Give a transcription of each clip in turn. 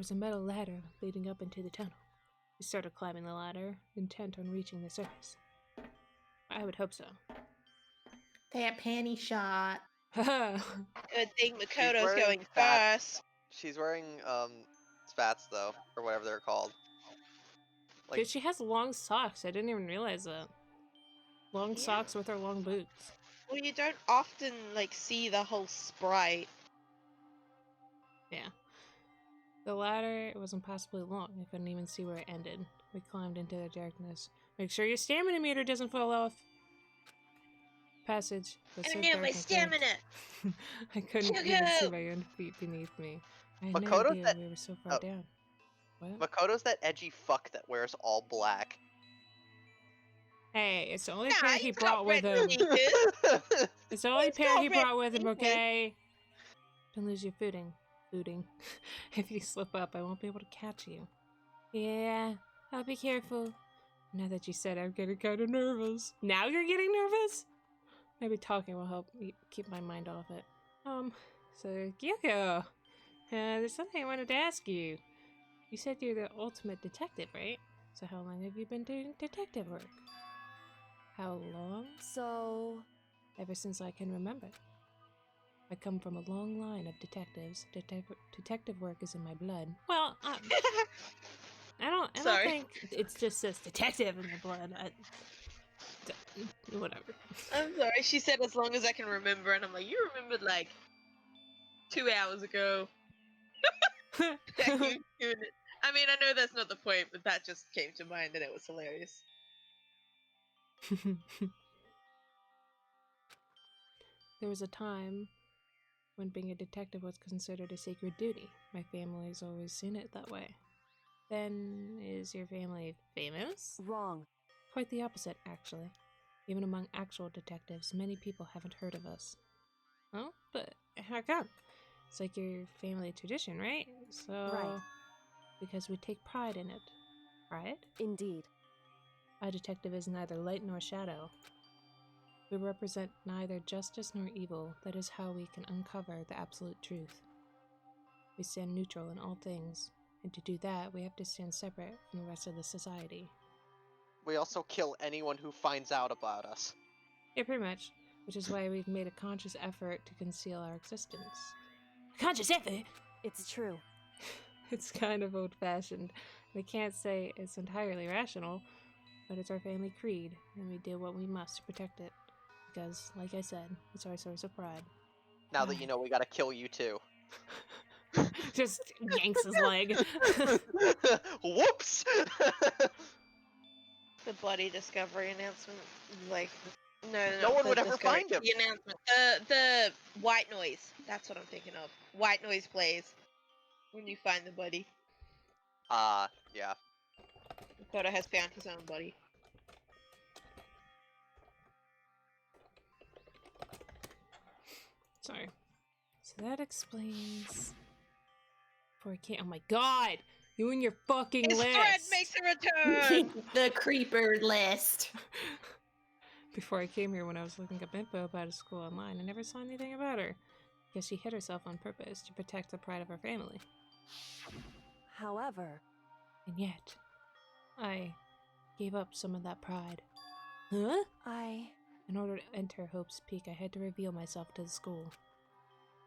There's a metal ladder leading up into the tunnel. We started climbing the ladder, intent on reaching the surface. I would hope so. That panty shot. Good thing Makoto's going first. She's wearing spats though, or whatever they're called. Dude, she has long socks. I didn't even realize that. Long socks with her long boots. Well, you don't often, like, see the whole sprite. Yeah. The ladder was impossibly long. I couldn't even see where it ended. We climbed into the darkness. Make sure your stamina meter doesn't fall off. Passage was so dark my stamina! I couldn't even see my own feet beneath me. I had no Makoto's idea we were so far down. What? Makoto's that edgy fuck that wears all black. Hey, it's the only pair he brought with him. It's the only pair he brought with him, okay? Don't lose your footing. If you slip up, I won't be able to catch you. Yeah, I'll be careful. Now that you said it, I'm getting kind of nervous. Now you're getting nervous? Maybe talking will help me keep my mind off it. So, Gyoko, there's something I wanted to ask you. You said you're the ultimate detective, right? So how long have you been doing detective work? How long? So... Ever since I can remember. I come from a long line of detectives. Detective work is in my blood. Well, I don't think it's just this detective in the blood. Whatever. I'm sorry, she said as long as I can remember, and I'm like, you remembered like 2 hours ago. I mean, I know that's not the point, but that just came to mind and it was hilarious. There was a time when being a detective was considered a sacred duty. My family's always seen it that way. Then, is your family famous? Wrong. Quite the opposite, actually. Even among actual detectives, many people haven't heard of us. Oh, but how come? It's like your family tradition, right? So, right. Because we take pride in it. Pride? Indeed. A detective is neither light nor shadow. We represent neither justice nor evil. That is how we can uncover the absolute truth. We stand neutral in all things, and to do that, we have to stand separate from the rest of the society. We also kill anyone who finds out about us. Yeah, pretty much. Which is why we've made a conscious effort to conceal our existence. Conscious effort? It's true. It's kind of old-fashioned. We can't say it's entirely rational, but it's our family creed, and we do what we must to protect it. Because, like I said, it's our source of pride. Now that you know, we gotta kill you too. Just yanks his leg. Whoops! The body discovery announcement, like, no one would ever find him. The announcement, the white noise. That's what I'm thinking of. White noise plays when you find the body. Yeah. Makoto has found his own body. Sorry. So that explains... Before I can't... Oh my god! You and your fucking His list! thread makes a return! The creeper list. Before I came here, when I was looking up info about a school online, I never saw anything about her. Guess she hid herself on purpose to protect the pride of her family. However... And yet, I gave up some of that pride. Huh? In order to enter Hope's Peak, I had to reveal myself to the school.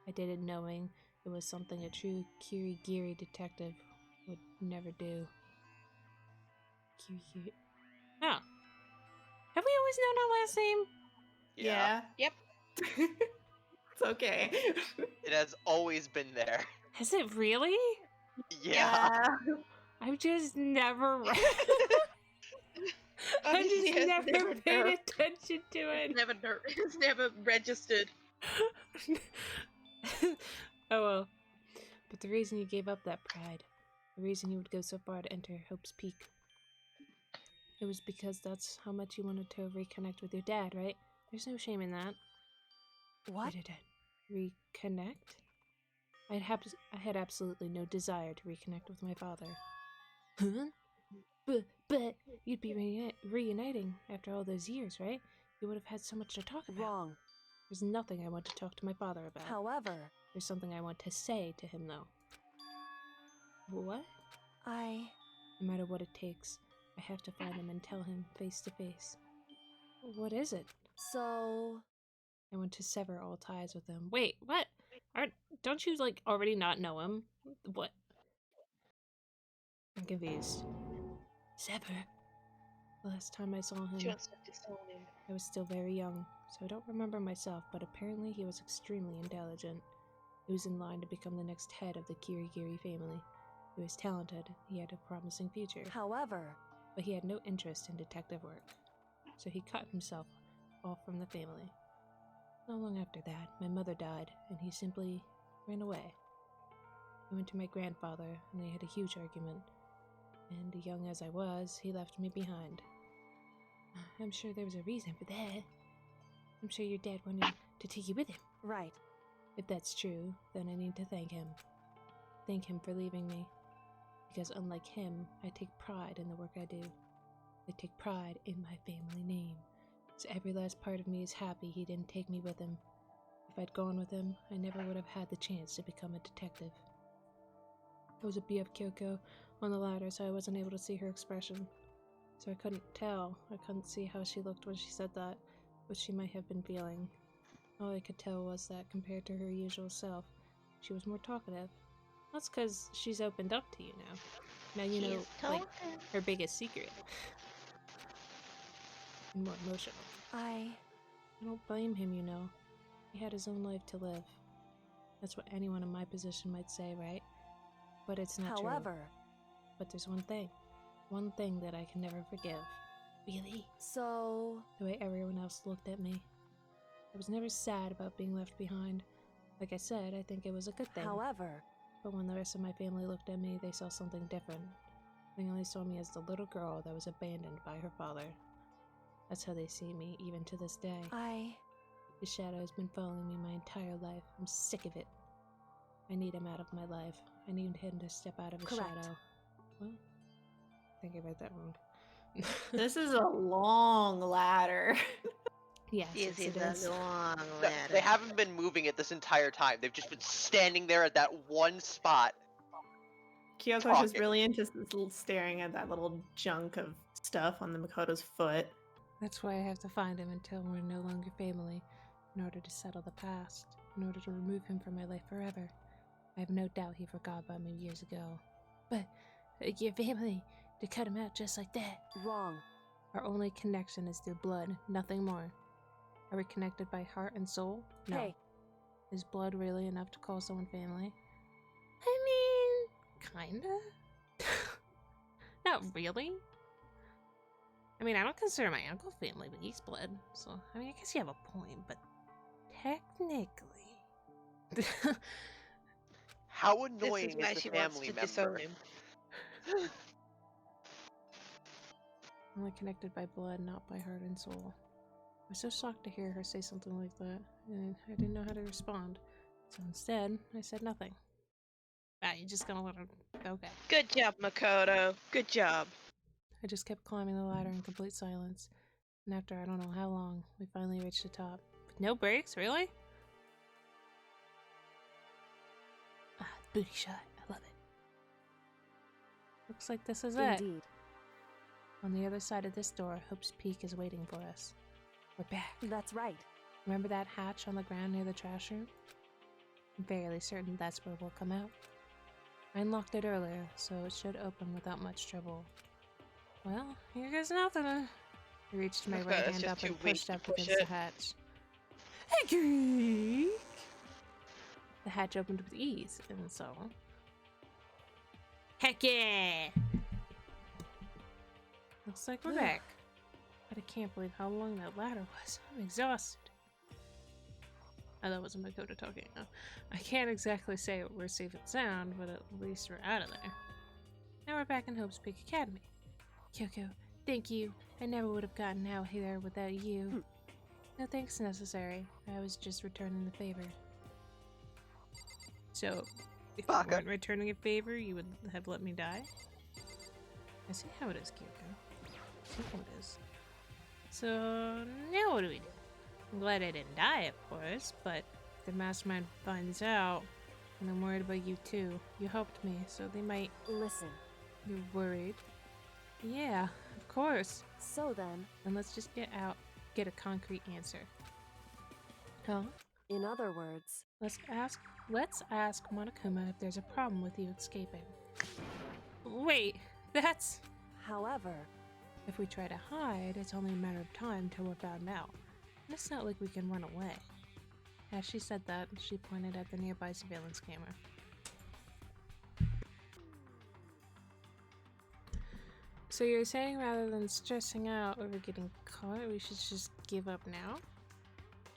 I did it knowing it was something a true Kirigiri detective would never do. Kirigiri... Oh. Have we always known our last name? Yeah. Yep. It's okay. It has always been there. Has it really? Yeah. I've just never... I've Obviously, just it's never paid attention to it. It's never registered. Oh well. But the reason you gave up that pride, the reason you would go so far to enter Hope's Peak, it was because that's how much you wanted to reconnect with your dad, right? There's no shame in that. What? Reconnect? I had absolutely no desire to reconnect with my father. Huh? But you'd be reuniting after all those years, right? You would have had so much to talk about. Wrong. There's nothing I want to talk to my father about. However... There's something I want to say to him, though. What? I... No matter what it takes, I have to find him and tell him face to face. What is it? So... I want to sever all ties with him. Wait, what? Don't you, like, already not know him? What? I'm confused. Sever? The last time I saw him, She wants to disown him. I was still very young, so I don't remember myself, but apparently he was extremely intelligent. He was in line to become the next head of the Kirigiri family. He was talented, he had a promising future, However... but he had no interest in detective work, so he cut himself off from the family. Not long after that, my mother died, and he simply ran away. I went to my grandfather, and they had a huge argument, and young as I was, he left me behind. I'm sure there was a reason for that. I'm sure your dad wanted to take you with him. Right. If that's true, then I need to thank him. Thank him for leaving me. Because unlike him, I take pride in the work I do. I take pride in my family name. So every last part of me is happy he didn't take me with him. If I'd gone with him, I never would have had the chance to become a detective. I was a bee of Kyoko on the ladder, so I wasn't able to see her expression. So I couldn't tell. I couldn't see how she looked when she said that, what she might have been feeling. All I could tell was that compared to her usual self, she was more talkative. That's because she's opened up to you now. Now you know, like, her biggest secret. And more emotional. I don't blame him, you know. He had his own life to live. That's what anyone in my position might say, right? But it's not true. However... But there's one thing. One thing that I can never forgive. Really? So... The way everyone else looked at me. I was never sad about being left behind. Like I said, I think it was a good thing. However... But when the rest of my family looked at me, they saw something different. They only saw me as the little girl that was abandoned by her father. That's how they see me, even to this day. The shadow has been following me my entire life. I'm sick of it. I need him out of my life. I need him to step out of his Correct. shadow. What? I think I read that wrong. This is a long ladder. Yes, This it is is. a long No, ladder. they haven't been moving it this entire time. They've just been standing there at that one spot. Kyoko's just Talking. really into staring at that little junk of stuff on the Makoto's foot. That's why I have to find him until we're no longer family, in order to settle the past, in order to remove him from my life forever. I have no doubt he forgot about me years ago. But your family, to cut him out just like that. Wrong. Our only connection is through blood, nothing more. Are we connected by heart and soul? No. Hey. Is blood really enough to call someone family? I mean, kinda. Not really. I mean, I don't consider my uncle family, but he's blood. So, I mean, I guess you have a point, but technically. How This annoying is why is she the wants family to disown member? him. Only connected by blood, not by heart and soul. I was so shocked to hear her say something like that, and I didn't know how to respond. So instead, I said nothing. Ah, you just gonna let her... Okay. Good job, Makoto. Good job. I just kept climbing the ladder in complete silence. And after I don't know how long, we finally reached the top. With no breaks, really? Ah, booty shot. I love it. Looks like this is it. Indeed. On the other side of this door, Hope's Peak is waiting for us. We're back. That's right. Remember that hatch on the ground near the trash room? I'm fairly certain that's where we'll come out. I unlocked it earlier, so it should open without much trouble. Well, here goes nothing. I reached my Okay, right that's hand just up too and weak pushed to up push against the it. hatch. Hey, Greek! The hatch opened with ease, and so... Heck yeah! Looks like we're back. But I can't believe how long that ladder was. I'm exhausted. Oh, that wasn't Makoto talking. No. I can't exactly say we're safe and sound, but at least we're out of there. Now we're back in Hope's Peak Academy. Kyoko, thank you. I never would have gotten out here without you. No thanks necessary. I was just returning the favor. So, if you Baka. weren't returning a favor, you would have let me die? I see how it is, Kyoko. I see how it is. So, now what do we do? I'm glad I didn't die, of course, but if the mastermind finds out, And I'm worried about you too. You helped me, so they might... Listen. You're worried? Yeah, of course. So then, And let's just get a concrete answer. Huh? in other words, Let's ask Monokuma if there's a problem with you escaping. Wait, that's... however, If we try to hide, it's only a matter of time till we're found out. And it's not like we can run away. As she said that, she pointed at the nearby surveillance camera. So you're saying rather than stressing out over getting caught, we should just give up now?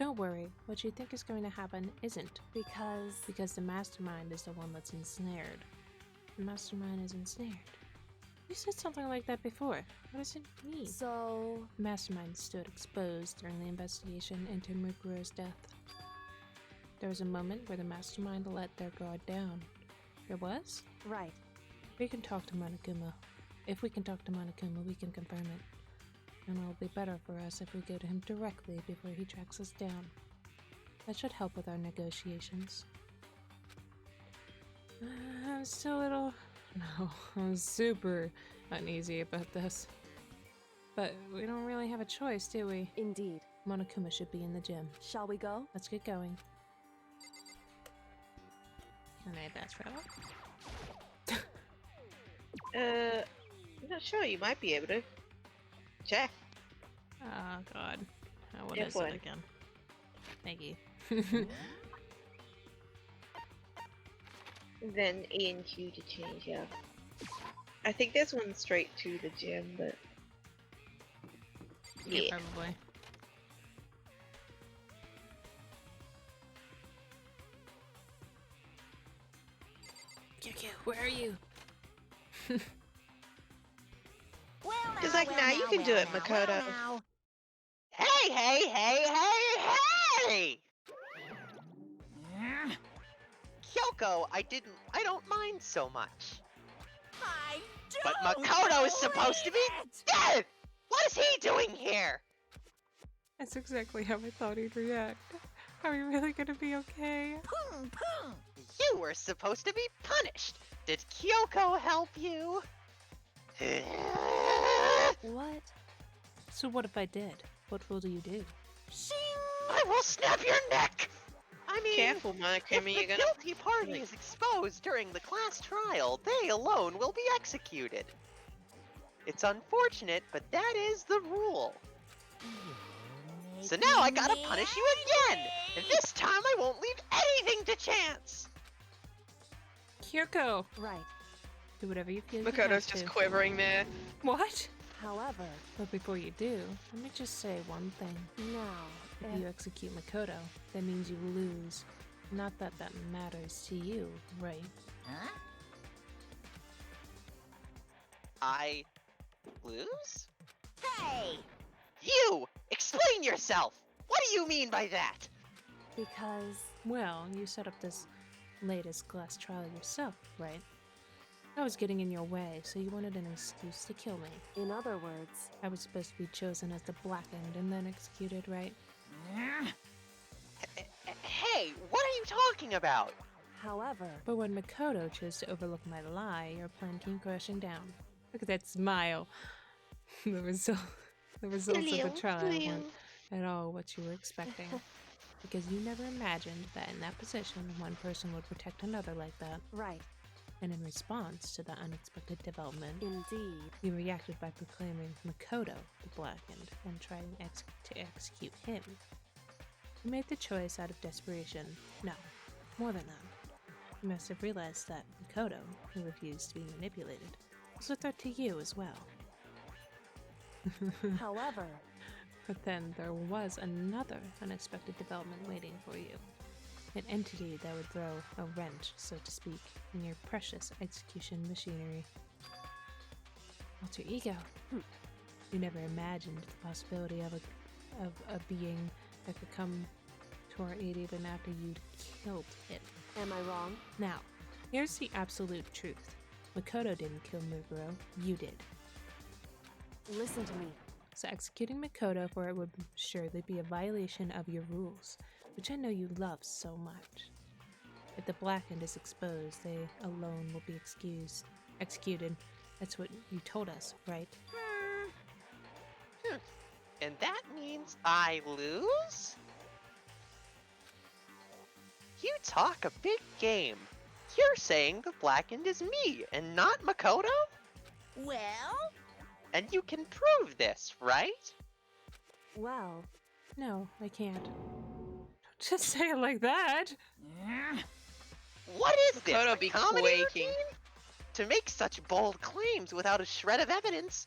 Don't worry, what you think is going to happen isn't. Because the mastermind is the one that's ensnared. The mastermind is ensnared. You said something like that before. What does it mean? so The mastermind stood exposed during the investigation into Mukuro's death. There was a moment where the mastermind let their guard down. There was? right. We can talk to Monokuma. If we can talk to Monokuma, we can confirm it. And it'll be better for us if we go to him directly before he tracks us down. That should help with our negotiations. I'm still a little... No, I'm super uneasy about this. But we don't really have a choice, do we? Indeed. Monokuma should be in the gym. Shall we go? Let's get going. Can I pass for that? I'm not sure. You might be able to. Check. Oh god. What F1. is it again? Thank you. Then E and Q to change, yeah. I think there's one straight to the gym, but... Yeah, Yeah. probably. Kyokyo, where are you? It's like, nah, you can do it, Makoto. Hey, hey, hey, hey, hey! Kyoko, I don't mind so much. But Makoto is supposed to be dead! What is he doing here? That's exactly how I thought he'd react. Are we really gonna be okay? You were supposed to be punished. Did Kyoko help you? What? So what if I did? What will you do? I will snap your neck! I mean, Careful, if Monokuma, the you're gonna... guilty party like- is exposed during the class trial, they alone will be executed. It's unfortunate, but that is the rule. So now I gotta punish you again! And this time I won't leave anything to chance! Kyoko! Right. Do whatever you feel you Makoto's have just to. quivering there. What? However, But before you do, let me just say one thing. now, If you execute Makoto, that means you lose. Not that that matters to you, right? I lose? Hey! You! Explain yourself! What do you mean by that? Because Well, you set up this latest class trial yourself, right? I was getting in your way, so you wanted an excuse to kill me. in other words, I was supposed to be chosen as the blackened and then executed, right? Hey, what are you talking about? however, But when Makoto chose to overlook my lie, your plan came crashing down. Look at that smile. The results of the trial weren't at all what you were expecting. Because you never imagined that in that position, one person would protect another like that. right, And in response to that unexpected development, indeed, you reacted by proclaiming Makoto the blackened and trying to execute him. You made the choice out of desperation. No, more than that. You must have realized that Makoto, who refused to be manipulated, was a threat to you as well. however, But then there was another unexpected development waiting for you. An entity that would throw a wrench, so to speak, in your precious execution machinery. Alter ego. You never imagined the possibility of a being that could come to our aid even after you'd killed it. am I wrong? Now, here's the absolute truth. Makoto didn't kill Muguro, you did. Listen to me. So executing Makoto for it would surely be a violation of your rules, which I know you love so much. If the blackened is exposed, they alone will be executed. That's what you told us, right? And that means I lose? You talk a big game. You're saying the blackened is me and not Makoto? Well? And you can prove this, right? Well, No, I can't. Don't just say it like that. What is this, Makoto a be comedy quaking. routine? To make such bold claims without a shred of evidence.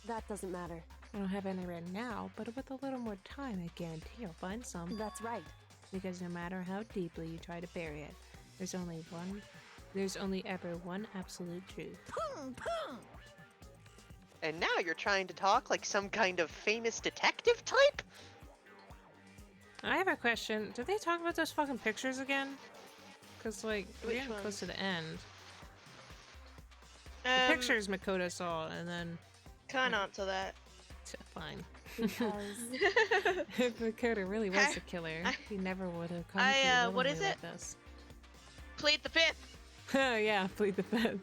that doesn't matter. I don't have any right now, but with a little more time, I guarantee you'll find some. That's right. Because no matter how deeply you try to bury it, there's only ever one absolute truth. Boom, boom. And now you're trying to talk like some kind of famous detective type? I have a question. Did they talk about those fucking pictures again? Because, like, we're Which getting close ones? to the end. The pictures Makoto saw, and then... Can't answer that. Fine. Because If Makoto really was the killer, he never would have come to what me is like it? this. Plead the fifth. Yeah, plead the fifth.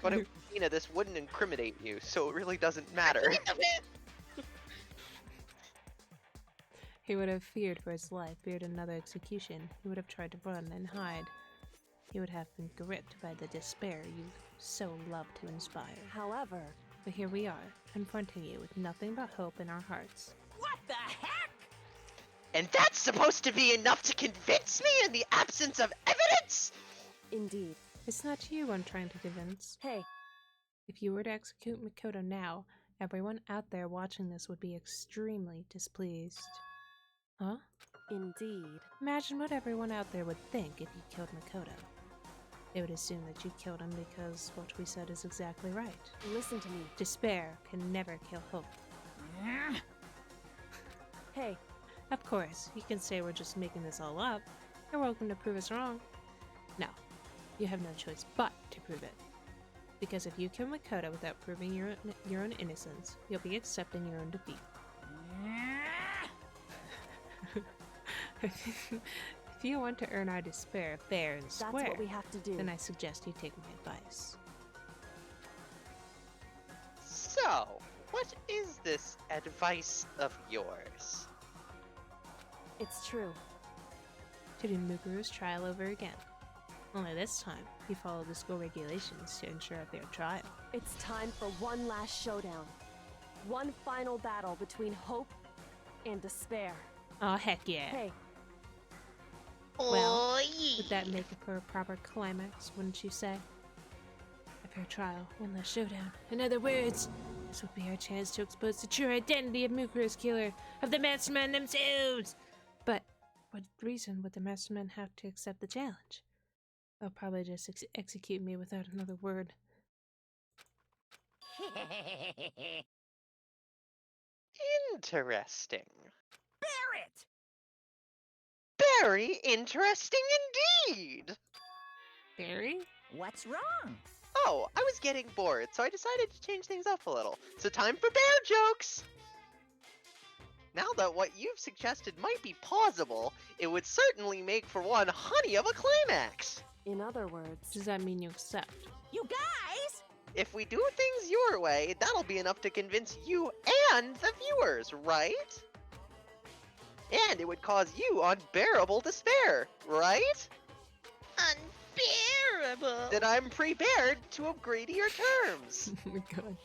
But Mina, this wouldn't incriminate you, so it really doesn't matter. Plead the fifth. He would have feared for his life, feared another execution. He would have tried to run and hide. He would have been gripped by the despair you so love to inspire. however, But here we are, confronting you with nothing but hope in our hearts. What the heck? And that's supposed to be enough to convince me in the absence of evidence? indeed. It's not you I'm trying to convince. Hey, If you were to execute Makoto now, everyone out there watching this would be extremely displeased. Huh? indeed. Imagine what everyone out there would think if you killed Makoto. They would assume that you killed him because what we said is exactly right. Listen to me. Despair can never kill hope. Hey, Of course, you can say we're just making this all up. You're welcome to prove us wrong. No, you have no choice but to prove it. Because if you kill Makoto without proving your own innocence, you'll be accepting your own defeat. If you want to earn our despair fair and that's square, what we have to do. then I suggest you take my advice. So, what is this advice of yours? It's true. To do Muguru's trial over again. Only this time, you follow the school regulations to ensure a fair trial. It's time for one last showdown. One final battle between hope and despair. Oh, heck yeah. Hey, Well, Oh, yeah. Would that make it for a proper climax, wouldn't you say? A fair trial, one last showdown. In other words, this would be our chance to expose the true identity of Mukuru's killer, of the mastermen themselves! But what reason would the mastermen have to accept the challenge? They'll probably just execute me without another word. Interesting. Barrett! Very interesting indeed! Barry? What's wrong? Oh, I was getting bored, so I decided to change things up a little. So time for bear jokes! Now that what you've suggested might be plausible, it would certainly make for one honey of a climax! in other words, Does that mean you accept? You guys! If we do things your way, that'll be enough to convince you and the viewers, right? And it would cause you unbearable despair, right? Unbearable. Then I'm prepared to agree to your terms. Oh my god.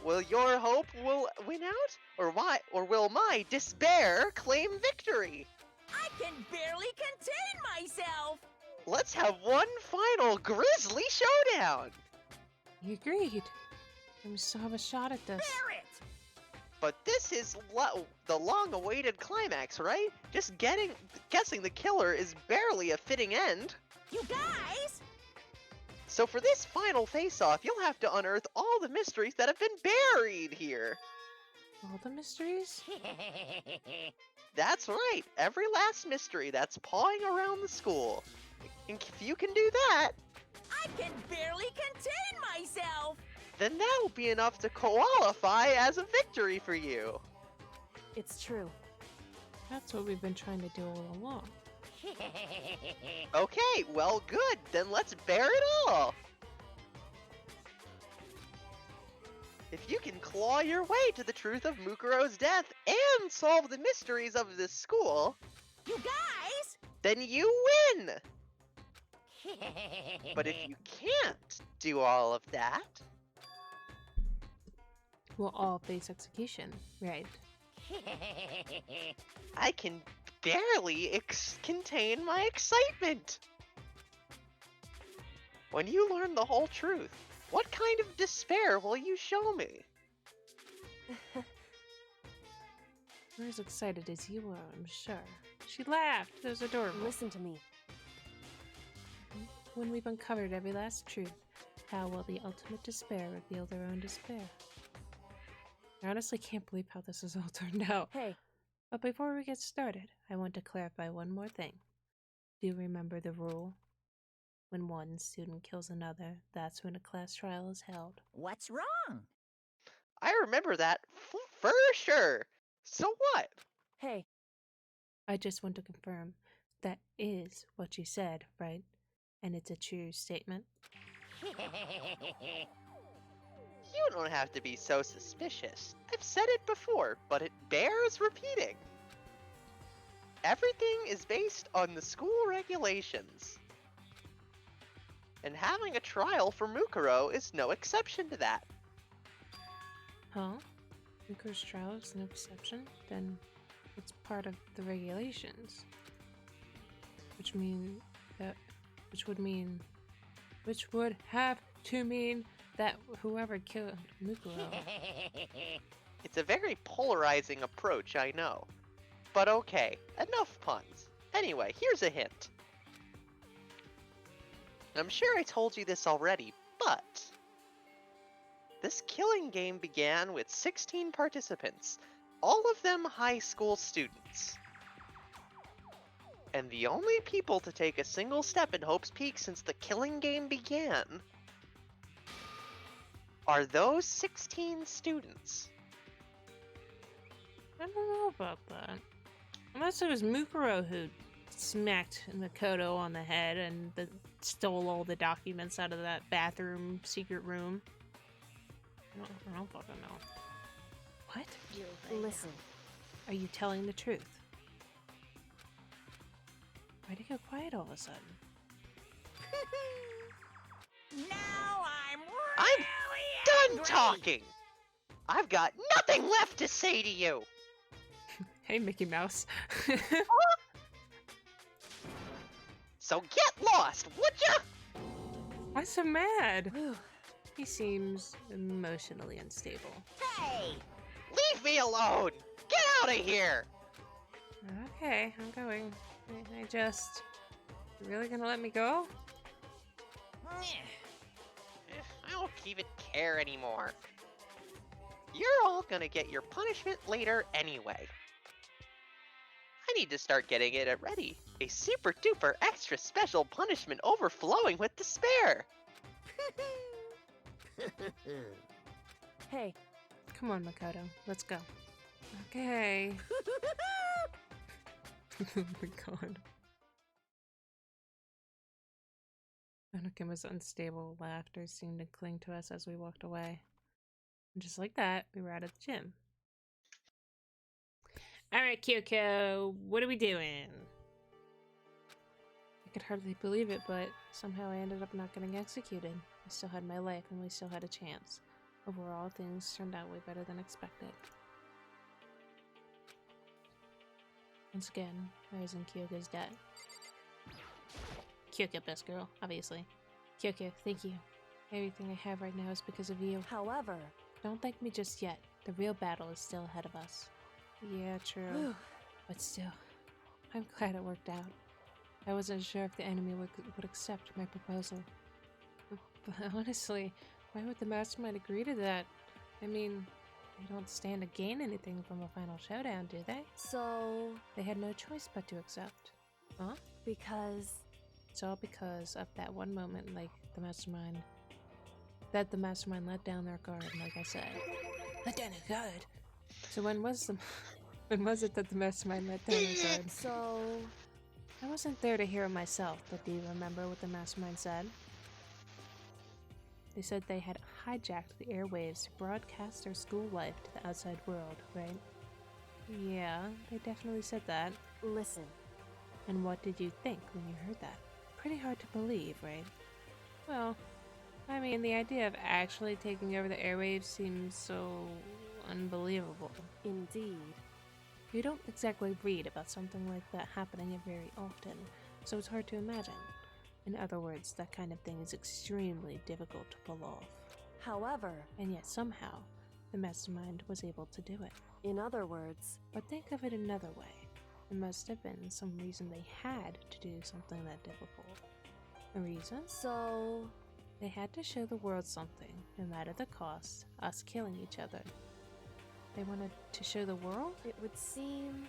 Will your hope will win out? Or will my despair claim victory? I can barely contain myself! Let's have one final grisly showdown! You agreed. And we still have a shot at this. Barrett! But this is the long-awaited climax, right? Just guessing the killer is barely a fitting end. You guys! So for this final face-off, you'll have to unearth all the mysteries that have been buried here. All the mysteries? That's right, every last mystery that's pawing around the school. And if you can do that, I can barely contain myself! then that'll be enough to qualify as a victory for you. it's true. That's what we've been trying to do all along. Okay, well, good. Then let's bear it all. If you can claw your way to the truth of Mukuro's death and solve the mysteries of this school, You guys! then you win! But if you can't do all of that, We'll all face execution, right? I can barely contain my excitement. When you learn the whole truth, what kind of despair will you show me? We're as excited as you are, I'm sure. She laughed. That was adorable. Listen to me. When we've uncovered every last truth, how will the ultimate despair reveal their own despair? I honestly can't believe how this has all turned out. Hey, But before we get started, I want to clarify one more thing. Do you remember the rule? When one student kills another, that's when a class trial is held. What's wrong? I remember that for sure. So what? hey, I just want to confirm that is what you said, right? And it's a true statement. You don't have to be so suspicious. I've said it before, but it bears repeating. Everything is based on the school regulations. And having a trial for Mukuro is no exception to that. Huh? Mukuro's trial is no exception? Then it's part of the regulations. Which would have to mean that whoever killed Mukuro. It's a very polarizing approach, I know. But okay, enough puns. Anyway, here's a hint. I'm sure I told you this already, but this killing game began with 16 participants, all of them high school students. And the only people to take a single step in Hope's Peak since the killing game began are those 16 students. I don't know about that. Unless it was Mukuro who smacked Makoto on the head and stole all the documents out of that bathroom secret room. I don't fucking know. What? listen. Are you telling the truth? Why'd he go quiet all of a sudden? Now I'm I'm really done angry. talking! I've got nothing left to say to you! Hey, Mickey Mouse. So get lost, would ya? Why so mad? He seems emotionally unstable. Hey! Leave me alone! Get out of here! Okay, I'm going. I just... You really gonna let me go? I don't even care anymore. You're all gonna get your punishment later anyway. I need to start getting it ready. A super duper extra special punishment overflowing with despair. Hey, Come on, Makoto. Let's go. Okay. Oh my god. Anakima's unstable laughter seemed to cling to us as we walked away. And just like that, we were out of the gym. Alright, Kyoko, what are we doing? I could hardly believe it, but somehow I ended up not getting executed. I still had my life and we still had a chance. Overall, things turned out way better than expected. Once again, I was in Kyoko's debt. Kyoko, best girl, obviously. Kyoko, thank you. Everything I have right now is because of you. however, Don't thank me just yet. The real battle is still ahead of us. Yeah, true. But still, I'm glad it worked out. I wasn't sure if the enemy would accept my proposal. But honestly, why would the mastermind agree to that? I mean, they don't stand to gain anything from a final showdown, do they? so, They had no choice but to accept. Huh? because, It's all because of that one moment, like the mastermind let down their guard, like I said. Let down their guard? So when was it that the mastermind let down their guard? so, I wasn't there to hear it myself, but do you remember what the mastermind said? They said they had hijacked the airwaves to broadcast their school life to the outside world, right? Yeah, they definitely said that. Listen, And what did you think when you heard that? Pretty hard to believe, right? Well, I mean, the idea of actually taking over the airwaves seems so unbelievable. indeed. You don't exactly read about something like that happening very often, so it's hard to imagine. In other words, that kind of thing is extremely difficult to pull off. However, And yet somehow, the mastermind was able to do it. in other words, But think of it another way. There must have been some reason they had to do something that difficult. A reason? so... They had to show the world something, no matter the cost, us killing each other. They wanted to show the world? It would seem...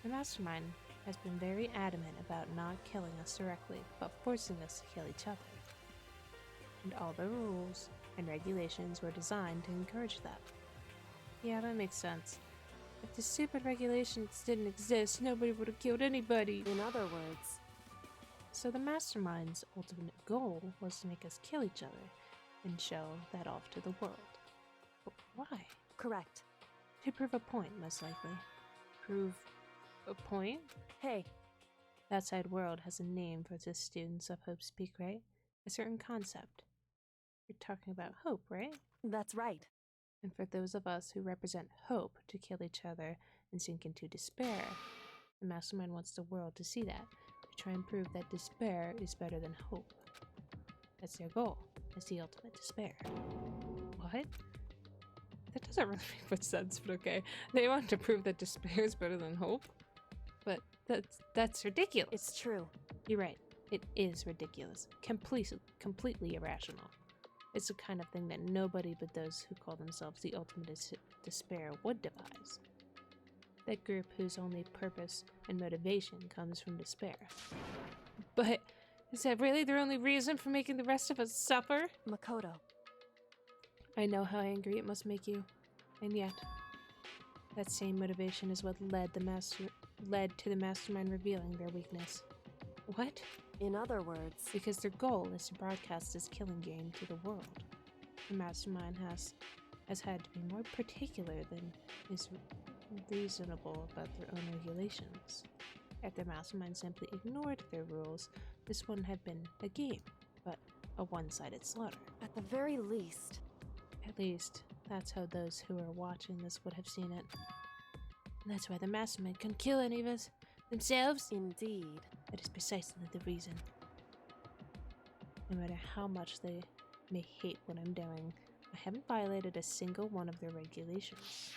The mastermind has been very adamant about not killing us directly, but forcing us to kill each other. And all the rules and regulations were designed to encourage that. Yeah, that makes sense. If the stupid regulations didn't exist, nobody would have killed anybody. In other words, So the mastermind's ultimate goal was to make us kill each other and show that off to the world. But why? correct. To prove a point, most likely. Prove a point? Hey, The outside world has a name for the students of Hope speak, right? A certain concept. You're talking about hope, right? that's right. And for those of us who represent hope to kill each other and sink into despair, the mastermind wants the world to see that, to try and prove that despair is better than hope. That's their goal. That's the ultimate despair. What? That doesn't really make much sense, but okay. They want to prove that despair is better than hope? But that's ridiculous. It's true. You're right. It is ridiculous. Completely irrational. It's the kind of thing that nobody but those who call themselves the ultimate despair would devise. That group whose only purpose and motivation comes from despair. But is that really their only reason for making the rest of us suffer? Makoto, I know how angry it must make you, and yet, that same motivation is what led to the mastermind revealing their weakness. What? in other words, Because their goal is to broadcast this killing game to the world. The mastermind has had to be more particular than is reasonable about their own regulations. If the mastermind simply ignored their rules, this wouldn't have been a game, but a one-sided slaughter. at the very least, At least, that's how those who are watching this would have seen it. And that's why the mastermind couldn't kill any of us themselves. indeed. That is precisely the reason. No matter how much they may hate what I'm doing, I haven't violated a single one of their regulations.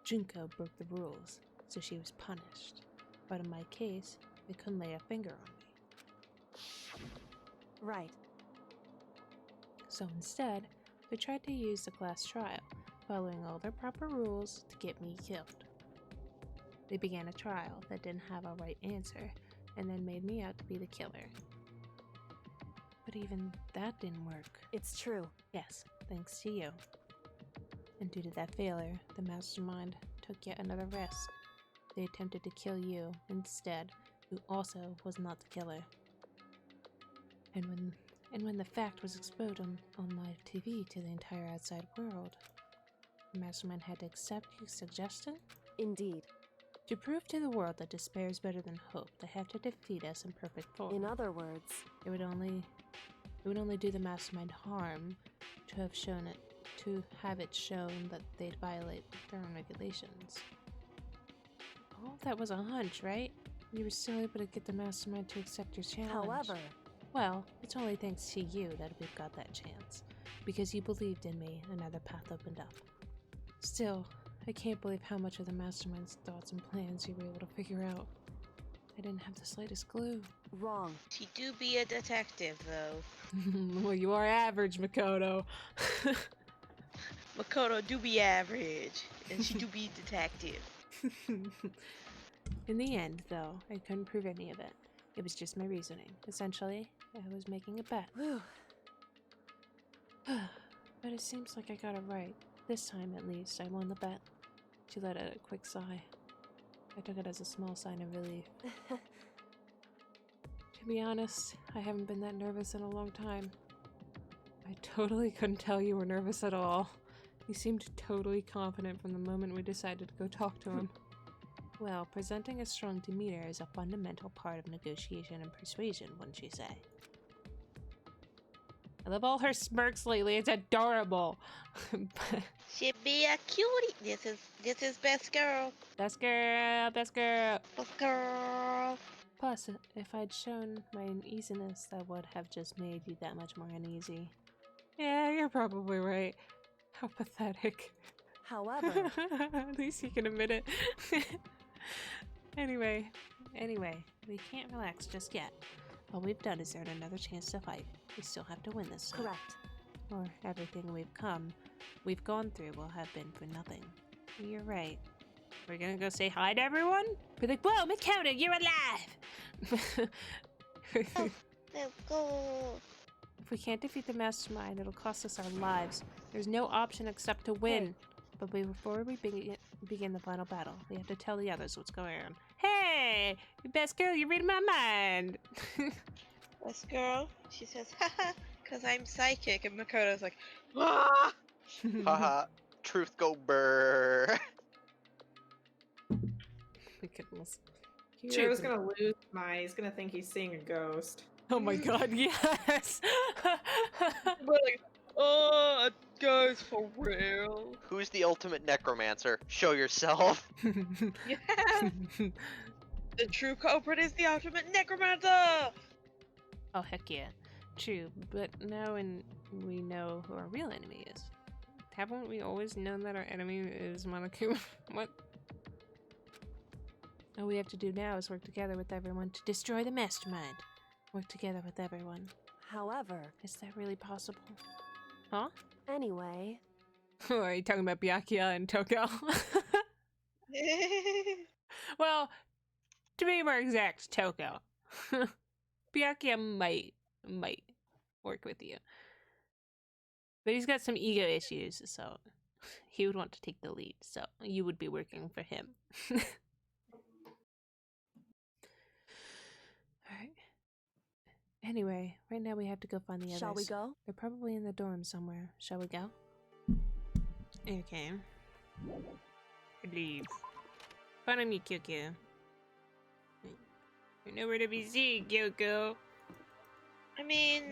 Junko broke the rules, so she was punished. But in my case, they couldn't lay a finger on me. Right. So instead, they tried to use the class trial, following all their proper rules to get me killed. They began a trial that didn't have a right answer, and then made me out to be the killer. But even that didn't work. It's true. Yes, thanks to you. And due to that failure, the mastermind took yet another risk. They attempted to kill you instead, who also was not the killer. And when the fact was exposed on live TV to the entire outside world, the mastermind had to accept your suggestion? Indeed. To prove to the world that despair is better than hope, they have to defeat us in perfect form. In other words, It would only do the mastermind harm to have it shown that they'd violate their own regulations. All of that was a hunch, right? You were still able to get the mastermind to accept your challenge. however, Well, it's only thanks to you that we've got that chance. Because you believed in me, another path opened up. Still, I can't believe how much of the mastermind's thoughts and plans you were able to figure out. I didn't have the slightest clue. wrong. She do be a detective, though. Well, you are average, Makoto. Makoto do be average, and she do be detective. In the end, though, I couldn't prove any of it. It was just my reasoning. Essentially, I was making a bet. Whew. But it seems like I got it right. This time, at least, I won the bet. She let out a quick sigh. I took it as a small sign of relief. To be honest, I haven't been that nervous in a long time. I totally couldn't tell you were nervous at all. You seemed totally confident from the moment we decided to go talk to him. Well, presenting a strong demeanor is a fundamental part of negotiation and persuasion, wouldn't you say? I love all her smirks lately. It's adorable. She'd be a cutie. This is best girl. Best girl, best girl. Best girl. Plus, if I'd shown my uneasiness, that would have just made you that much more uneasy. Yeah, you're probably right. How pathetic. However, At least you can admit it. Anyway, we can't relax just yet. All we've done is earn another chance to fight. We still have to win this time. correct. Or everything we've gone through will have been for nothing. You're right. We're gonna go say hi to everyone? Be like, whoa, Makona, you're alive! Let's go. If we can't defeat the mastermind, it'll cost us our lives. There's no option except to win. But before we begin the final battle, we have to tell the others what's going on. Hey! Best girl, you're reading my mind! Best girl. She says, haha, because I'm psychic. And Makoto's like, ah! Haha. Truth go brr. My goodness. Hero's gonna lose his mind. He's gonna think he's seeing a ghost. Oh my god, yes! We're like, oh, a ghost for real. Who's the ultimate necromancer? Show yourself. Yeah. The true culprit is the ultimate necromancer. Oh, heck yeah. True, but now we know who our real enemy is. Haven't we always known that our enemy is Monokuma? What? All we have to do now is work together with everyone to destroy the mastermind. Work together with everyone. However, Is that really possible? Huh? anyway, Are you talking about Byakuya and Toko? Well, to be more exact, Toko. Byakuya might work with you. But he's got some ego issues, so he would want to take the lead, so you would be working for him. Alright. Anyway, right now we have to go find the others. shall we go? They're probably in the dorm somewhere. Shall we go? Okay. Leave. Follow me, Kyoko. You're nowhere to be seen, Kyoko. I mean,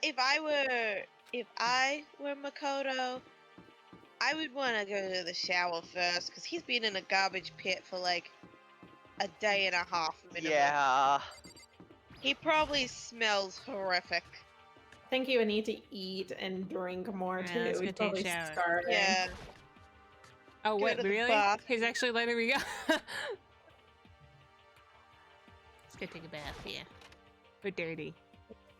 if I were Makoto, I would want to go to the shower first because he's been in a garbage pit for like a day and a half minimum. Yeah. He probably smells horrific. I think you would need to eat and drink more Yeah, too. let's go He's take a probably shower. starving. Yeah. Oh, Go wait, to the really? bath. He's actually letting me go. Let's go take a bath, yeah. We're dirty.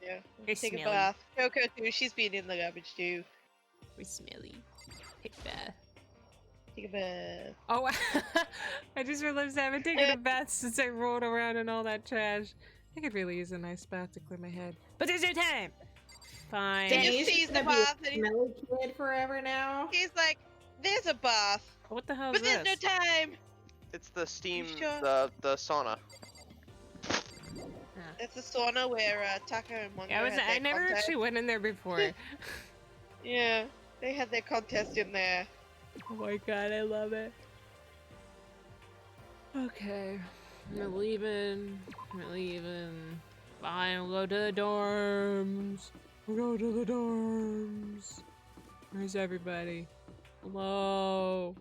Yeah. We're Take smelly. a bath. Coco too. She's been in the garbage too. We're smelly. Take a bath. Take a bath. Oh, I just realized I haven't taken a bath since I rolled around in all that trash. I could really use a nice bath to clear my head. But there's no time! Fine. Did you He's see just the gonna be a bath? And smelly kid forever now. he's like, there's a bath, What the hell is but there's this? no time. It's the steam, sure? the sauna. It's the sauna where Taka and Mondo Yeah, had their I never contest. actually went in there before. Yeah, they had their contest in there. Oh my god, I love it. Okay, we're leaving. Fine, we'll go to the dorms. We'll go to the dorms. Where's everybody? Hello?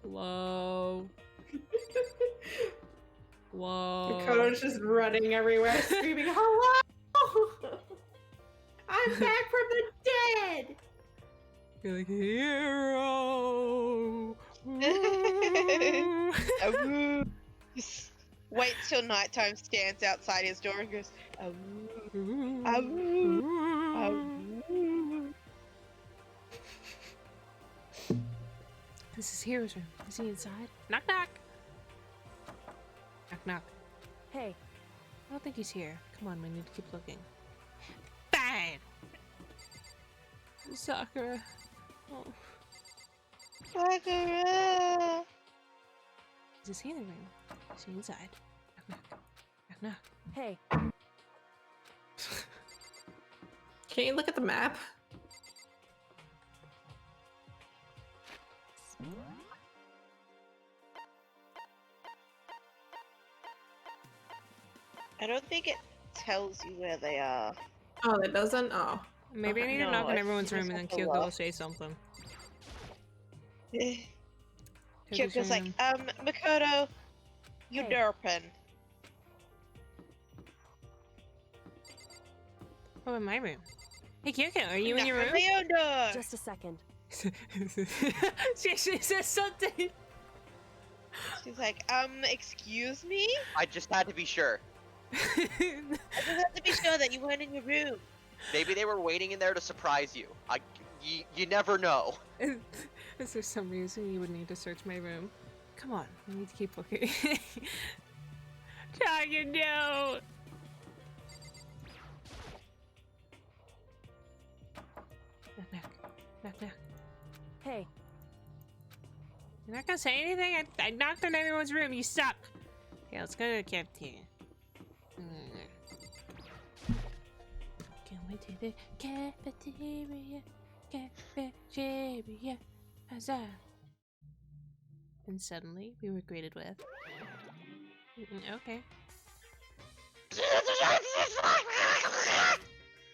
Hello? Hello? Makoto's just running everywhere, screaming, "Hello! I'm back from the dead!" You're like, hero! Awoo. Just waits till nighttime, stands outside his door and goes, awoo, awoo, awoo. This is Hero's room. Is he inside? Knock knock! Knock knock. Hey, I don't think he's here. Come on, we need to keep looking. Bang! Sakura. Oh. Sakura. Is he in the room? Is he inside? Knock, knock. Knock, knock. Hey, Can you look at the map? I don't think it tells you where they are. Oh, it doesn't? Oh. Maybe I need to No, knock on I everyone's think room you and then just have to Kyoko will look. say something. Kyoko's Kyoko's like, room. Makoto, you Hey. derpin. Oh, in my room. Hey, Kyoko, are you in Knock your on room? my own door. just a second. she says something. She's like, excuse me? I just had to be sure. I just have to be sure that you weren't in your room. Maybe they were waiting in there to surprise you. You never know. Is there some reason you would need to search my room? Come on, we need to keep looking. Tiger, no! Knock, knock. Knock, knock. Hey, You're not gonna say anything? I knocked on everyone's room, you suck! Okay, let's go to the cafeteria. Can we to the cafeteria? Cafeteria. Huzzah! And suddenly, we were greeted with... Okay.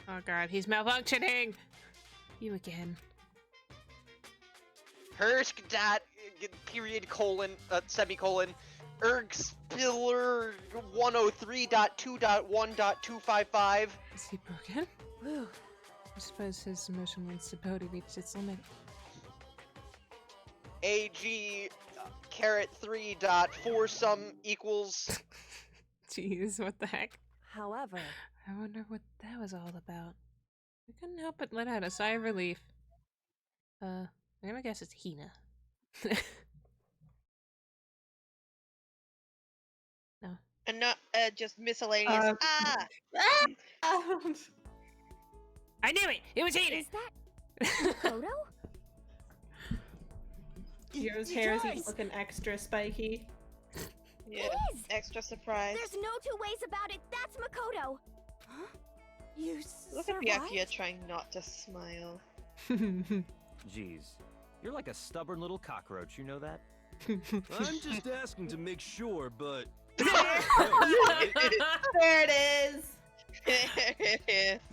Oh god, he's malfunctioning! You again. Hersk dat period colon semicolon erg spiller 103.2.1.255. Is he broken? whew. I suppose his emotional instability reached its limit. AG caret 3 dot 4 sum equals. Jeez, what the heck? However, I wonder what that was all about. I couldn't help but let out a sigh of relief. I'm gonna guess it's Hina. No. And not just miscellaneous. Ah. I knew it! It was Hina! is that Makoto? Yours You hair is guys. looking extra spiky. Yeah, is. extra surprise. There's no two ways about it. That's Makoto. Huh? You Look at survived? Byakuya trying not to smile. Jeez, you're like a stubborn little cockroach, you know that? I'm just asking to make sure, but... There it is.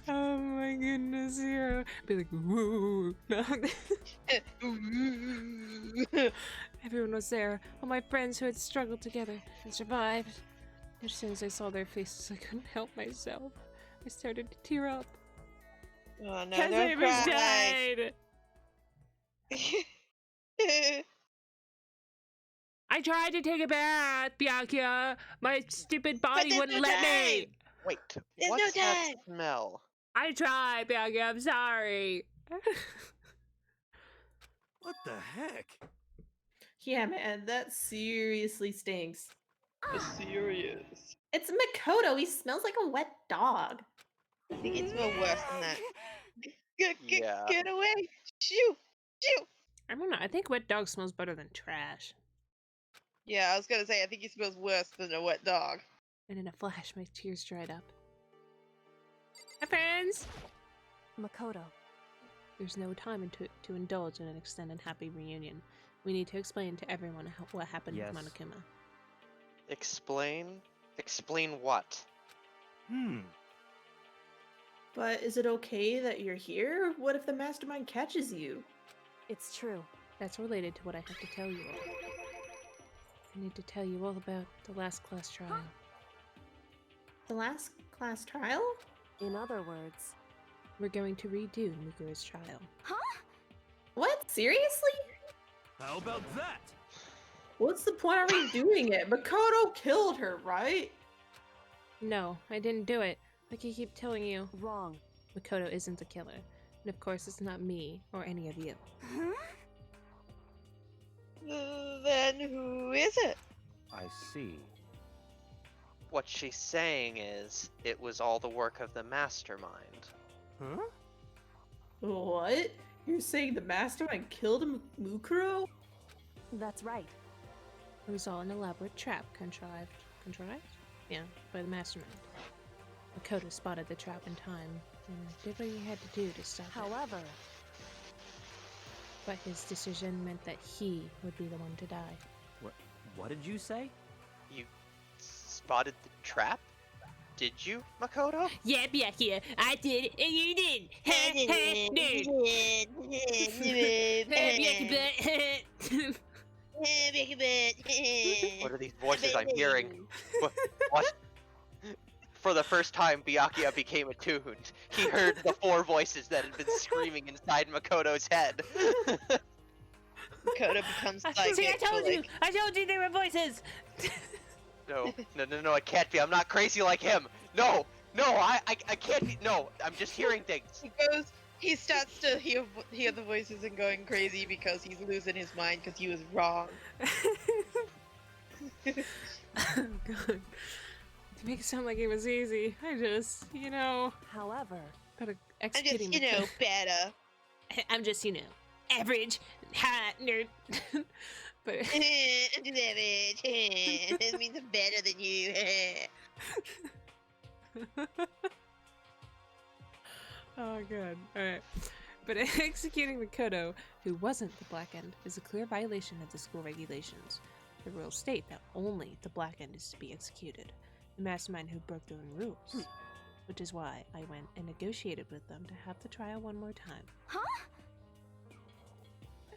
Oh my goodness, Zero. Be like, woo. No. Everyone was there. All my friends who had struggled together and survived. As soon as I saw their faces, I couldn't help myself. I started to tear up. Oh no, Because don't I was cry. died! I tried to take a bath, Byakuya. My stupid body there's wouldn't no let me. time. Wait, There's no what's that time. smell? I tried, Byakuya. I'm sorry. What the heck? Yeah, man, that seriously stinks. Serious. It's Makoto. He smells like a wet dog. I think it smells worse than that. Yeah. Get away! Shoo! Shoo! I don't know. I think wet dog smells better than trash. Yeah, I was gonna say, I think he smells worse than a wet dog. And in a flash, my tears dried up. Hi, friends! Makoto, There's no time to indulge in an extended happy reunion. We need to explain to everyone what happened Yes. with Monokuma. Explain? Explain what? But is it okay that you're here? What if the mastermind catches you? it's true. That's related to what I have to tell you all. I need to tell you all about the last class trial. The last class trial? In other words, We're going to redo Mukura's trial. What? Seriously? How about that? What's the point of redoing it? Makoto killed her, right? No, I didn't do it. Like I keep telling you, wrong. Makoto isn't the killer. And of course, it's not me or any of you. Huh? Then who is it? I see. What she's saying is, it was all the work of the mastermind. Huh? What? You're saying the mastermind killed Mukuro? That's right. It was all an elaborate trap contrived? Yeah, by the mastermind. Makoto spotted the trap in time and did what he had to do to stop it. However, But his decision meant that he would be the one to die. What did you say? You spotted the trap? Did you, Makoto? Yeah, I did it, and you didn't. What are these voices I'm hearing? What? For the first time, Byakuya became attuned. He heard the 4 voices that had been screaming inside Makoto's head. Coda becomes psychic. See, I told for, you! like, I told you they were voices! No, it can't be. I'm not crazy like him. No, I can't be. No, I'm just hearing things. He starts to hear the voices and going crazy because he's losing his mind because he was wrong. Oh, God. To make it sound like it was easy, I just, however, but I'm executing just, better. I'm just, average, hot nerd. But I'm just average. It means I'm better than you. oh, God. Alright. But executing Makoto, who wasn't the Black End, is a clear violation of the school regulations. The rules state that only the Black End is to be executed. The mastermind who broke their own rules. Which is why I went and negotiated with them to have the trial one more time.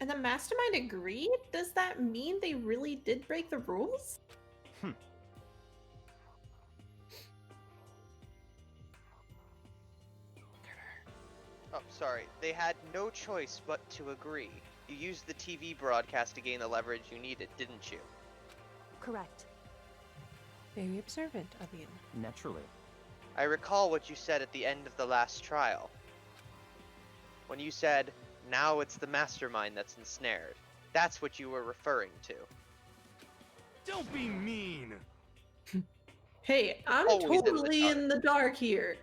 And the mastermind agreed? Does that mean they really did break the rules? Oh, sorry. They had no choice but to agree. You used the TV broadcast to gain the leverage you needed, didn't you? correct. Very observant of you. Naturally. I recall what you said at the end of the last trial. When you said, now it's the mastermind that's ensnared. That's what you were referring to. Don't be mean! Hey, I'm Always in the totally dark. in the dark here.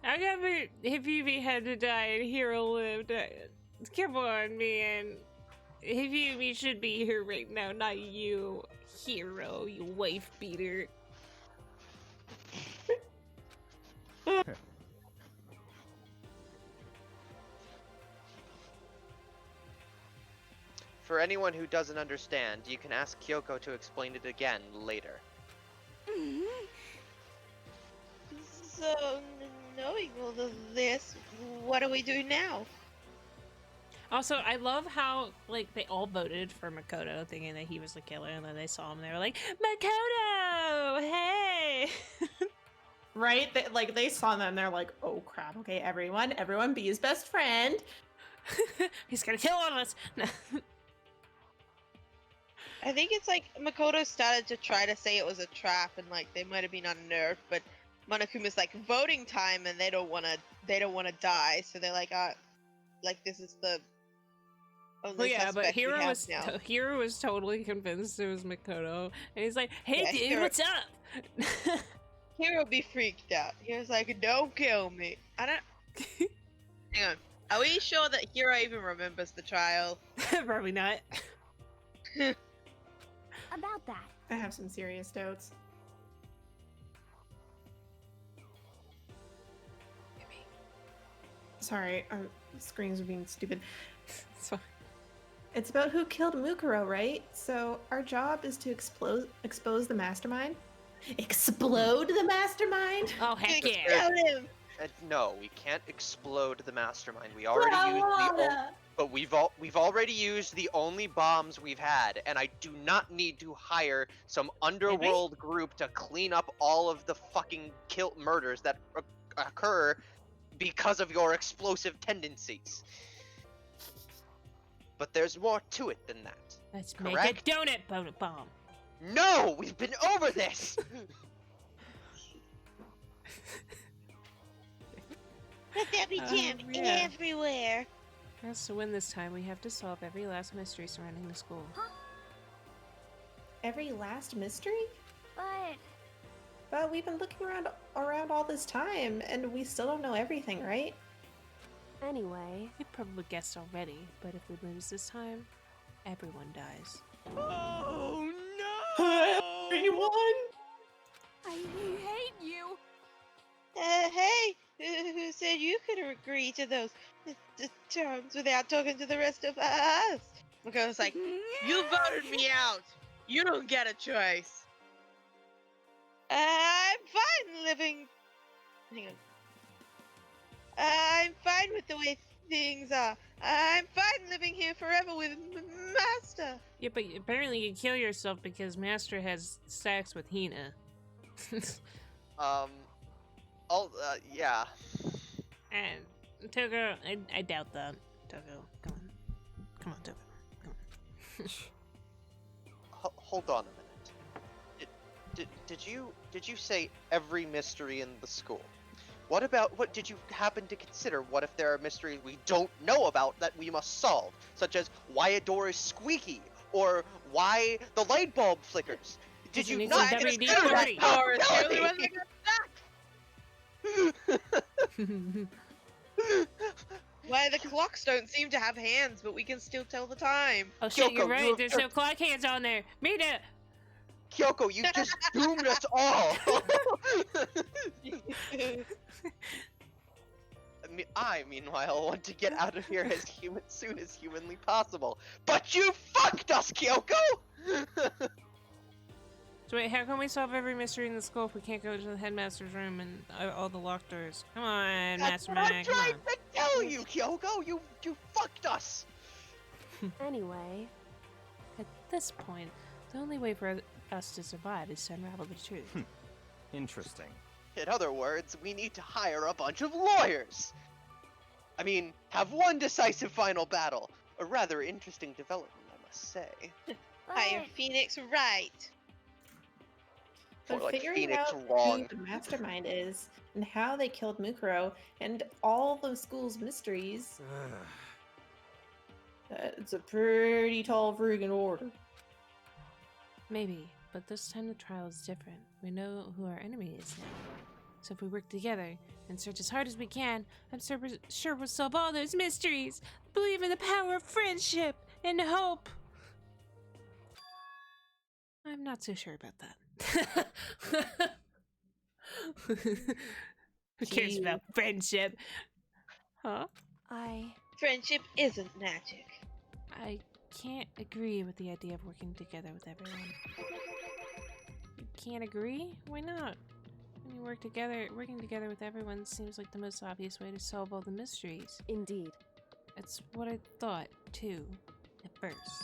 I got me. Hifumi had to die and Hero lived. Come on, man. Hifumi should be here right now, not you, Hero, you wife beater. For anyone who doesn't understand, you can ask Kyoko to explain it again later. So, knowing all of this, what do we do now? Also, I love how, like, they all voted for Makoto, thinking that he was the killer, and then they saw him, and they were like, Makoto! Hey! Right? They saw them, they're like, oh crap, okay, everyone be his best friend. He's gonna kill all of us! I think it's like Makoto started to try to say it was a trap and like they might have been unnerved, but Monokuma's like voting time and they don't wanna die, so they're like, this is the only Well, yeah, but suspect we Hero have was now. Hero was totally convinced it was Makoto, and he's like, "Hey, Yeah, dude, Hero- what's up?" Hero be freaked out. Hero's like, don't kill me. I don't. Hang on. Are we sure that Hero even remembers the trial? Probably not. About that. I have some serious doubts. Sorry, our screens are being stupid. It's fine. It's about who killed Mukuro, right? So our job is to expose the mastermind? Explode the mastermind? Oh heck yeah! Kill him! No, we can't explode the mastermind. We already used but we've already used the only bombs we've had, and I do not need to hire some underworld group to clean up all of the fucking murders that occur because of your explosive tendencies. But there's more to it than that. Let's Correct? make a donut bomb. No, we've been over this. Let there be jam yeah. everywhere. For us to win this time, we have to solve every last mystery surrounding the school. Every last mystery? But But we've been looking around all this time, and we still don't know everything, right? anyway, You probably guessed already, but if we lose this time, everyone dies. Oh no! Everyone! I hate you. Hey, who said you could agree to those terms without talking to the rest of us? Because, like, you voted me out. You don't get a choice. I'm fine living. Hang on. I'm fine with the way things are. I'm fine living here forever with Master. Yeah, but apparently you kill yourself because Master has sex with Hina. Yeah. And Togo, I doubt that. Togo, come on. Come on, Togo. Come on. Hold on a minute. Did you say every mystery in the school? What did you happen to consider? What if there are mysteries we don't know about that we must solve? Such as why a door is squeaky, or why the light bulb flickers. Did Does it you need not some consider that WD-40? Or it's the only one possibility? that got stuck. Why the clocks don't seem to have hands, but we can still tell the time. Oh shit, you're Kyoko, right. you There's have no clock hands on there. Mina! Kyoko, you just doomed us all! I, meanwhile, want to get out of here as soon as humanly possible. But you fucked us, Kyoko! So wait, how can we solve every mystery in the school if we can't go to the headmaster's room and all the locked doors? Come on, That's what I'm Mastermind, come trying on. to tell you, Kyoko! You fucked us! Anyway, At this point, the only way for us to survive is to unravel the truth. Interesting. In other words, we need to hire a bunch of lawyers! I mean, have one decisive final battle. A rather interesting development, I must say. Hire Phoenix right. Or But like figuring Phoenix out wrong. who the mastermind is and how they killed Mukuro and all the school's mysteries, it's a pretty tall friggin' order. Maybe, but this time the trial is different. We know who our enemy is now. So if we work together and search as hard as we can, I'm sure we'll solve all those mysteries. Believe in the power of friendship and hope. I'm not so sure about that. Who cares Gee. about friendship? Huh? Friendship isn't magic. I can't agree with the idea of working together with everyone. You can't agree? Why not? When you working together with everyone seems like the most obvious way to solve all the mysteries. indeed. It's what I thought, too, at first.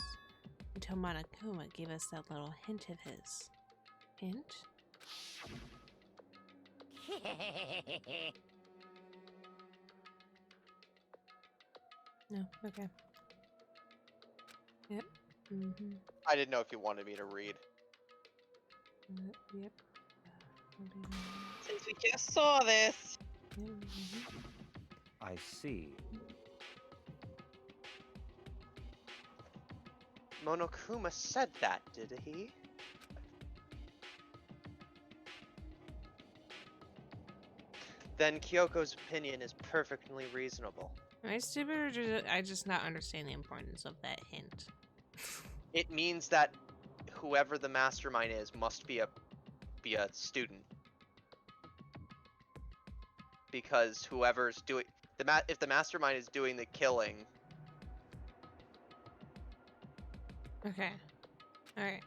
Until Monokuma gave us that little hint of his. Hint? No, okay. Yep. Mm-hmm. I didn't know if you wanted me to read. Yep. Since we just saw this. Mm-hmm. I see. Monokuma said that, did he? Then Kyoko's opinion is perfectly reasonable. Am I stupid or I just not understand the importance of that hint? It means that whoever the mastermind is must be a student. Because whoever's doing if the mastermind is doing the killing. Okay. Alright.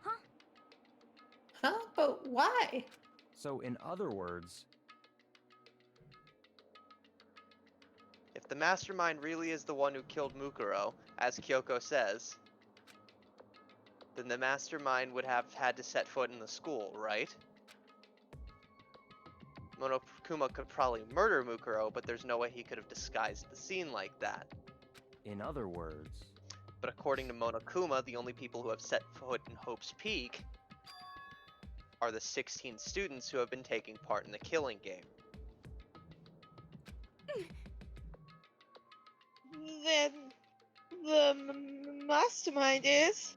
Huh? But why? So, in other words, If the mastermind really is the one who killed Mukuro, as Kyoko says, then the mastermind would have had to set foot in the school, right? Monokuma could probably murder Mukuro, but there's no way he could have disguised the scene like that. in other words, But according to Monokuma, the only people who have set foot in Hope's Peak are the 16 students who have been taking part in the killing game. Then the mastermind is.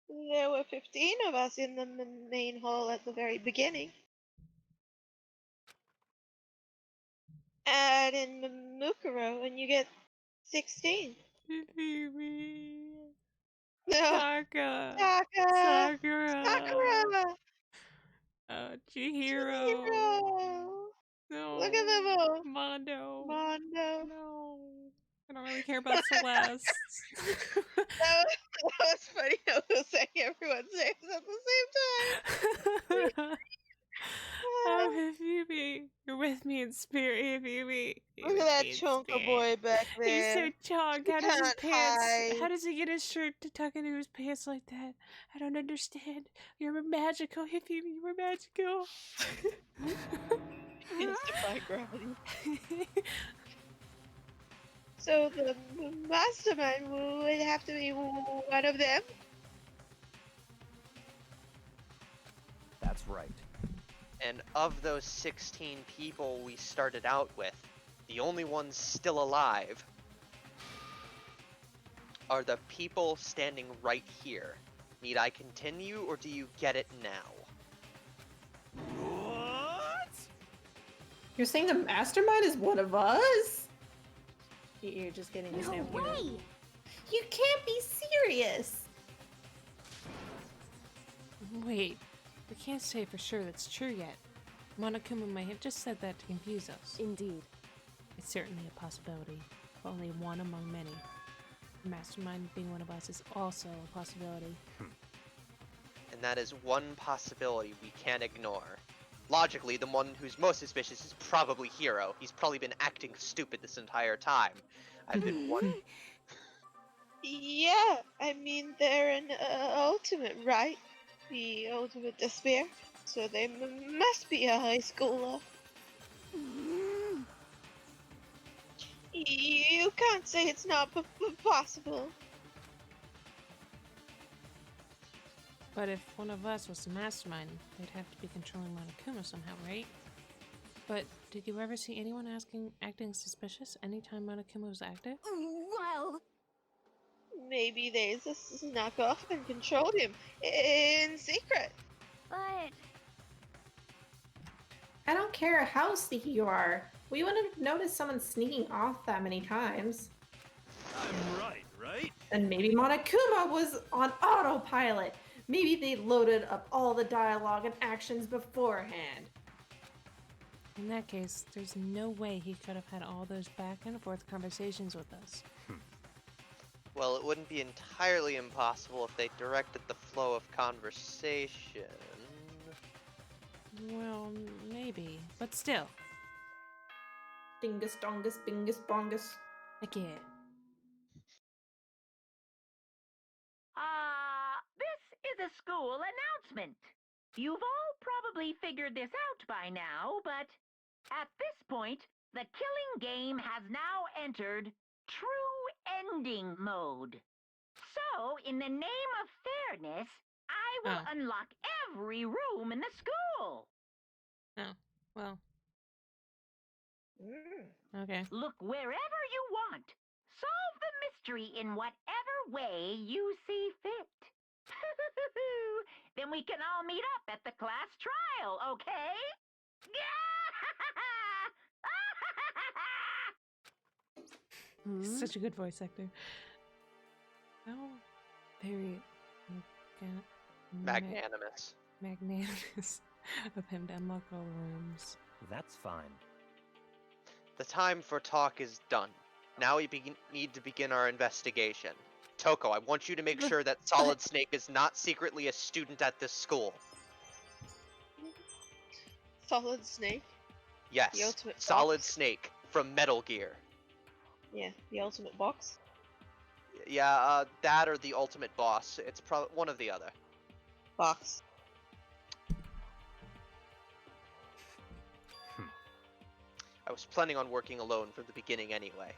There were 15 of us in the main hall at the very beginning. Add in Mukuro, and you get 16. Hifumi. No. Taka. Taka. Sakura. Sakura. Chihiro. Hero. No. Look at them all. Mondo. Mondo. No. I don't really care about Celeste. That was funny. I was saying everyone's names at the same time. Oh, Hifumi. You're with me in spirit, Hifumi. You're Look with at that me in chunker spirit. boy back He's so there. chunk. He How does his can't pants? hide. How does he get his shirt to tuck into his pants like that? I don't understand. You're magical, Hifumi. You were magical. It's defy gravity. So the mastermind would have to be one of them? That's right. And of those 16 people we started out with, the only ones still alive are the people standing right here. Need I continue, or do you get it now? What? You're saying the mastermind is one of us? You're just getting this No out. way! You can't be serious. Wait, we can't say for sure that's true yet. Monokuma may have just said that to confuse us. Indeed. It's certainly a possibility, but only one among many. The mastermind being one of us is also a possibility. And that is one possibility we can't ignore. Logically, the one who's most suspicious is probably Hero. He's probably been acting stupid this entire time. I've been wondering. Yeah, I mean, they're an ultimate, right? The ultimate despair. So they must be a high schooler. You can't say it's not possible. But if one of us was the mastermind, they'd have to be controlling Monokuma somehow, right? But did you ever see anyone acting suspicious anytime Monokuma was active? Well, Maybe they just snuck off and controlled him in secret. but I don't care how sneaky you are. We wouldn't have noticed someone sneaking off that many times. I'm right, right? And maybe Monokuma was on autopilot. Maybe they loaded up all the dialogue and actions beforehand. In that case, there's no way he could have had all those back and forth conversations with us. Well, it wouldn't be entirely impossible if they directed the flow of conversation. Well, maybe. But still. Dingus dongus bingus bongus. Again. This is a school announcement. You've all probably figured this out by now, but at this point, the killing game has now entered true ending mode. So, in the name of fairness, I will unlock every room in the school. Oh, well. Okay. Look wherever you want. Solve the mystery in whatever way you see fit. Then we can all meet up at the class trial, okay? Such a good voice actor. How very Magnanimous. magnanimous of him to unlock all the rooms. That's fine. The time for talk is done. Now we need to begin our investigation. Toko, I want you to make sure that Solid Snake is not secretly a student at this school. Solid Snake? Yes, The ultimate Solid box? Snake from Metal Gear. Yeah, the ultimate box. Yeah, that or the ultimate boss. It's probably one of the other. Box. I was planning on working alone from the beginning anyway.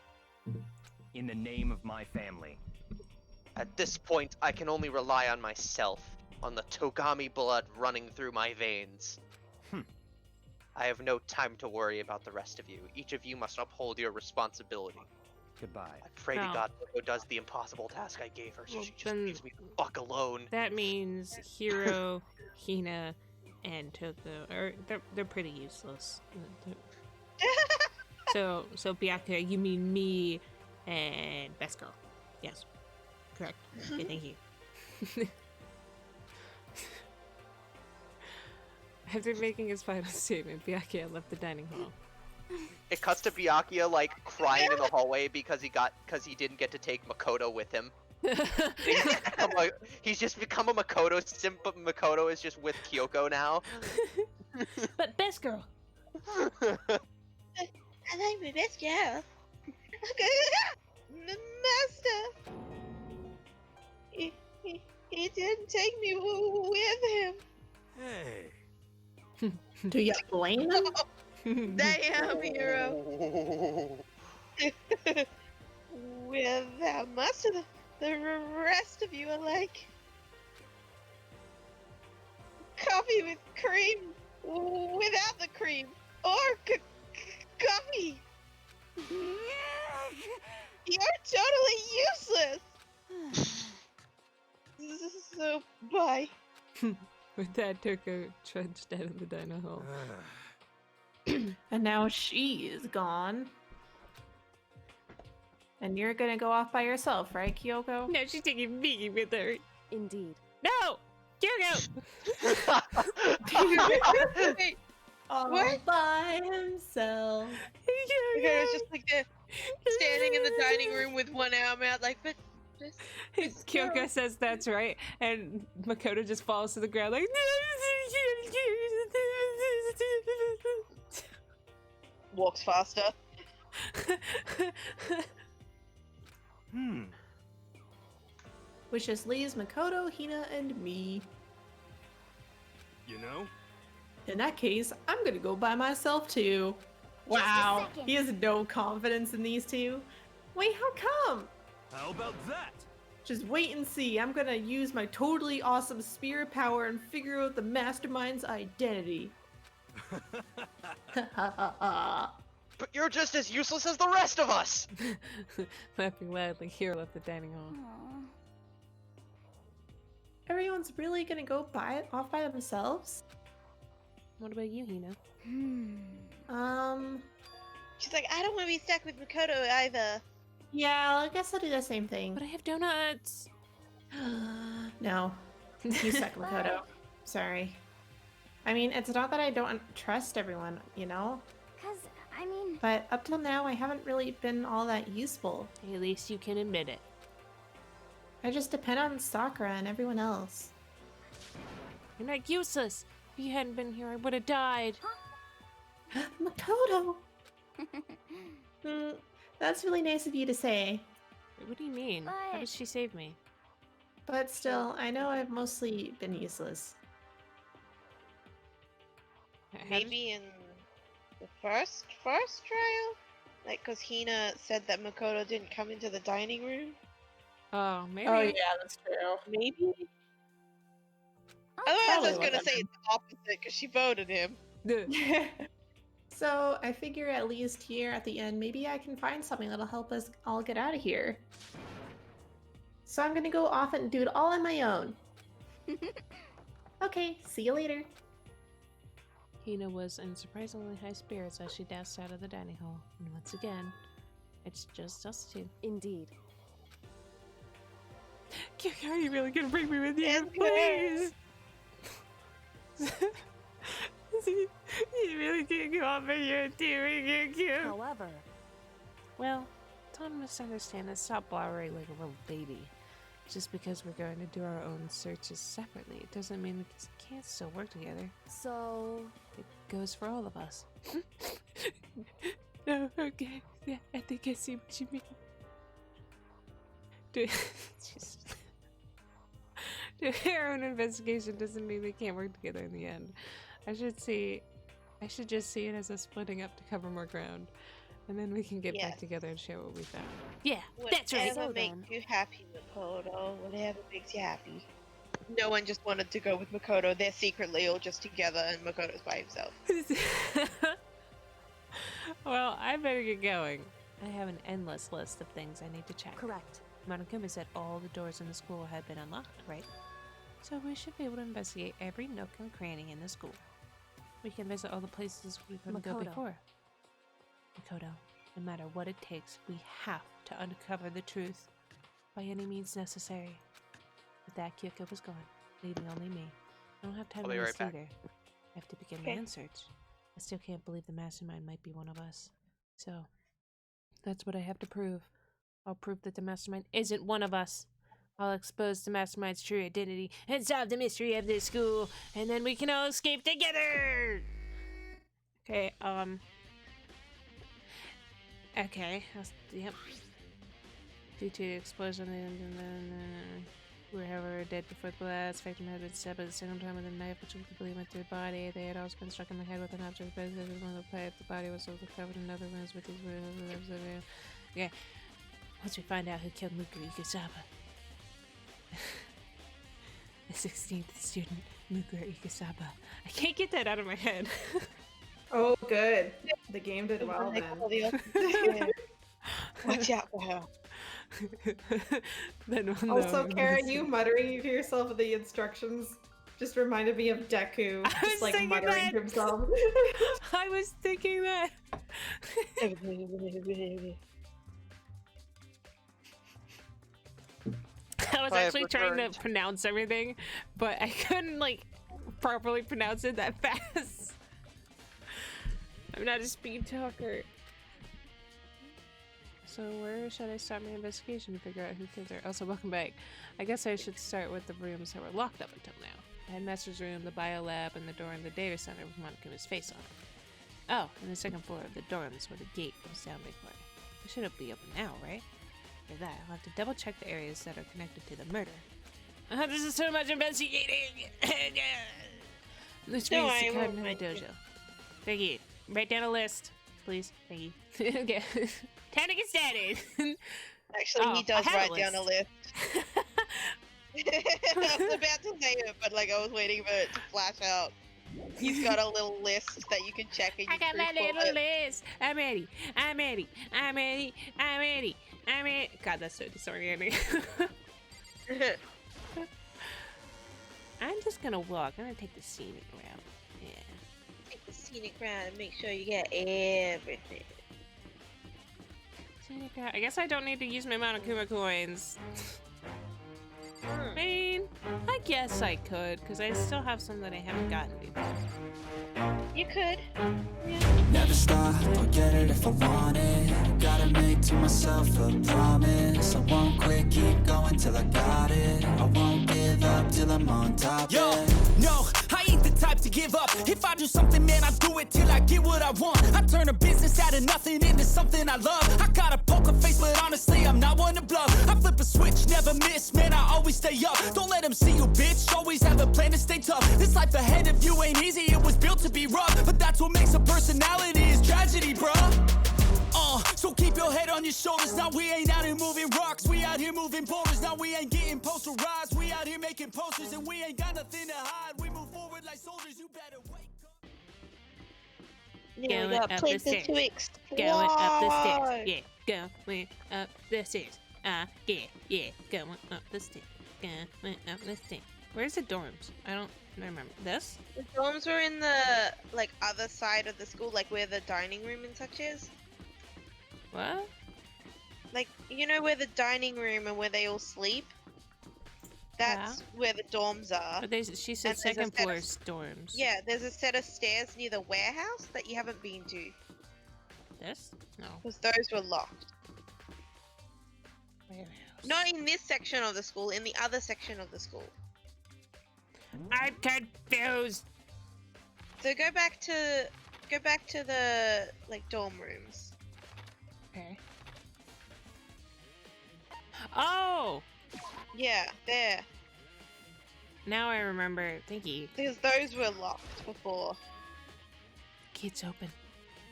In the name of my family. At this point, I can only rely on myself, on the Togami blood running through my veins. I have no time to worry about the rest of you. Each of you must uphold your responsibility. Goodbye. I pray to Oh. God Toko does the impossible task I gave her so Well, she just then- leaves me the fuck alone. That means Hiro, Hina, and Toko are they're pretty useless. So Byakuya, you mean me And best girl. Yes. Correct. Okay, thank you. After making his final statement, Byakuya left the dining hall. It cuts to Byakuya like crying in the hallway because he didn't get to take Makoto with him. He's just become a Makoto simp, but Makoto is just with Kyoko now. But best girl. I like my best girl. Master. He didn't take me with him. Hey. Do you blame him? Damn, hero. Without Master, the rest of you are like coffee with cream without the cream, or coffee. You're totally useless. So bye. With that, Toko trudged out of the dino hall. And now she is gone. And you're gonna go off by yourself, right, Kyoko? No, she's taking me with her. Indeed. No! Kyoko! Wait, All What? by himself. okay, it's just like standing in the dining room with one arm out, like, but this Kyoko girl- says that's right, and Makoto just falls to the ground like. walks faster. Which just leaves Makoto, Hina, and me. You know? In that case, I'm gonna go by myself too. Wow, he has no confidence in these two. Wait, how come? How about that? Just wait and see. I'm gonna use my totally awesome spirit power and figure out the mastermind's identity. But you're just as useless as the rest of us! Laughing loudly, Hiro left the dining hall. Everyone's really gonna go off by themselves? What about you, Hina? She's like, I don't want to be stuck with Makoto either. Yeah, I guess I'll do the same thing. But I have donuts! No, you suck, Makoto. Sorry. I mean, it's not that I don't trust everyone, you know? But up till now, I haven't really been all that useful. At least you can admit it. I just depend on Sakura and everyone else. You're not useless! If you hadn't been here, I would have died! Makoto! That's really nice of you to say. What do you mean? How did she save me? But still, I know I've mostly been useless. How did- Maybe in the first trial? Like, because Hina said that Makoto didn't come into the dining room? Oh, maybe. Oh yeah, that's true. Maybe? Otherwise, I Probably was going to wasn't say him. it's the opposite, because she voted him. So I figure at least here at the end, maybe I can find something that'll help us all get out of here. So I'm gonna go off and do it all on my own. Okay, see you later. Hina was in surprisingly high spirits as she dashed out of the dining hall. And once again, it's just us two. Indeed. Kyoko, are you really gonna bring me with you? Yes, Please! You really can't go off and you're doing it, Kyoko. However, Well, don't misunderstand us. Stop blabbering like a little baby. Just because we're going to do our own searches separately, it doesn't mean we can't still work together. so It goes for all of us. No, okay. Yeah, I think I see what you mean. Do our own investigation doesn't mean we can't work together in the end. I should just see it as a splitting up to cover more ground. And then we can get back Yes. together and share what we found. Yeah, that's right. Whatever So makes then- you happy, Makoto. Whatever makes you happy. No one just wanted to go with Makoto. They're secretly all just together, and Makoto's by himself. Well, I better get going. I have an endless list of things I need to check. correct. Monokuma said all the doors in the school had been unlocked, right? So we should be able to investigate every nook and cranny in the school. We can visit all the places we couldn't go Makoto. before. Makoto, No matter what it takes, we have to uncover the truth by any means necessary. With that, Kyoko was gone, leaving only me. I don't have time I'll to be waste right back. either. I have to begin my own search. I still can't believe the mastermind might be one of us. So, that's what I have to prove. I'll prove that the mastermind isn't one of us. I'll expose the mastermind's true identity and solve the mystery of this school, and then we can all escape together! Okay, okay, yep. Due to explosion, we were however dead before the blast. Victim had been stabbed at the same time with a knife, which completely went through the body. They had also been struck in the head with an object, but one of the pipe. The body was also covered in other wounds with these wounds. Okay, once we find out who killed Mukuri Ikasaba. The 16th student, Mukuri Ikasaba. I can't get that out of my head. Oh, good. The game did well then. Watch out for her. Also, Kara, you muttering to yourself the instructions just reminded me of Deku, just like muttering to himself. I was thinking that. I was actually trying to pronounce everything, but I couldn't like properly pronounce it that fast. I'm not a speed talker. So where should I start my investigation to figure out who killed her? Also, welcome back. I guess I should start with the rooms that were locked up until now. The headmaster's room, the bio lab, and the door in the data center with Monokuma's face on it. Oh, and the second floor of the dorms where the gate was down before. It should be open now, right? For that, I'll have to double check the areas that are connected to the murder. This is so much investigating! This means to come to my dojo. Thank you. Write down a list, please. Thank you. Okay. Time to get started. Actually, he does write down a list. I was about to say it, but like I was waiting for it to flash out. He's got a little list that you can check and you I got my little list. I'm ready. I'm ready. I'm ready. I'm ready. I'm ready. God, that's so disorienting. I'm just gonna walk. I'm gonna take the scenic route. Yeah. Take the scenic route and make sure you get everything. Scenic route. I guess I don't need to use my Monokuma coins. I mean, I guess I could, because I still have some that I haven't gotten before. You could. Yeah. Never stop, I'll get it if I want it. Gotta make to myself a promise. I won't quit, keep going till I got it. I won't give up till I'm on top. Yo, no, I ain't the type to give up. If I do something, man, I do it till I get what I want. I turn a business out of nothing into something I love. I got a poker face, but honestly, I'm not one to bluff. I flip a switch, never miss, man, I always stay up. Don't let them see you, bitch, always have a plan to stay tough. This life ahead of you ain't easy, it was built to be rough. But that's what makes a personality is tragedy, bruh. So keep your head on your shoulders. Now we ain't out here moving rocks, we out here moving boulders. Now we ain't getting posterized, we out here making posters. And we ain't got nothing to hide, we move forward like soldiers. You better wake up. Yeah, we got places to explore. Going up the stairs. Yeah, going up the stairs. Yeah, going up the stairs. Going up the stairs. Where's the dorms? I don't remember. This? The dorms were in the like other side of the school, like where the dining room and such is. What? Like, you know where the dining room and where they all sleep? That's where the dorms are. But she said second floor dorms. Yeah, there's a set of stairs near the warehouse that you haven't been to. This? No. Because those were locked. Warehouse. Not in this section of the school, in the other section of the school. I'm confused. So go back to the like dorm rooms. Okay. Oh! Yeah, there. Now I remember. Thank you. Because those were locked before. Gate's open.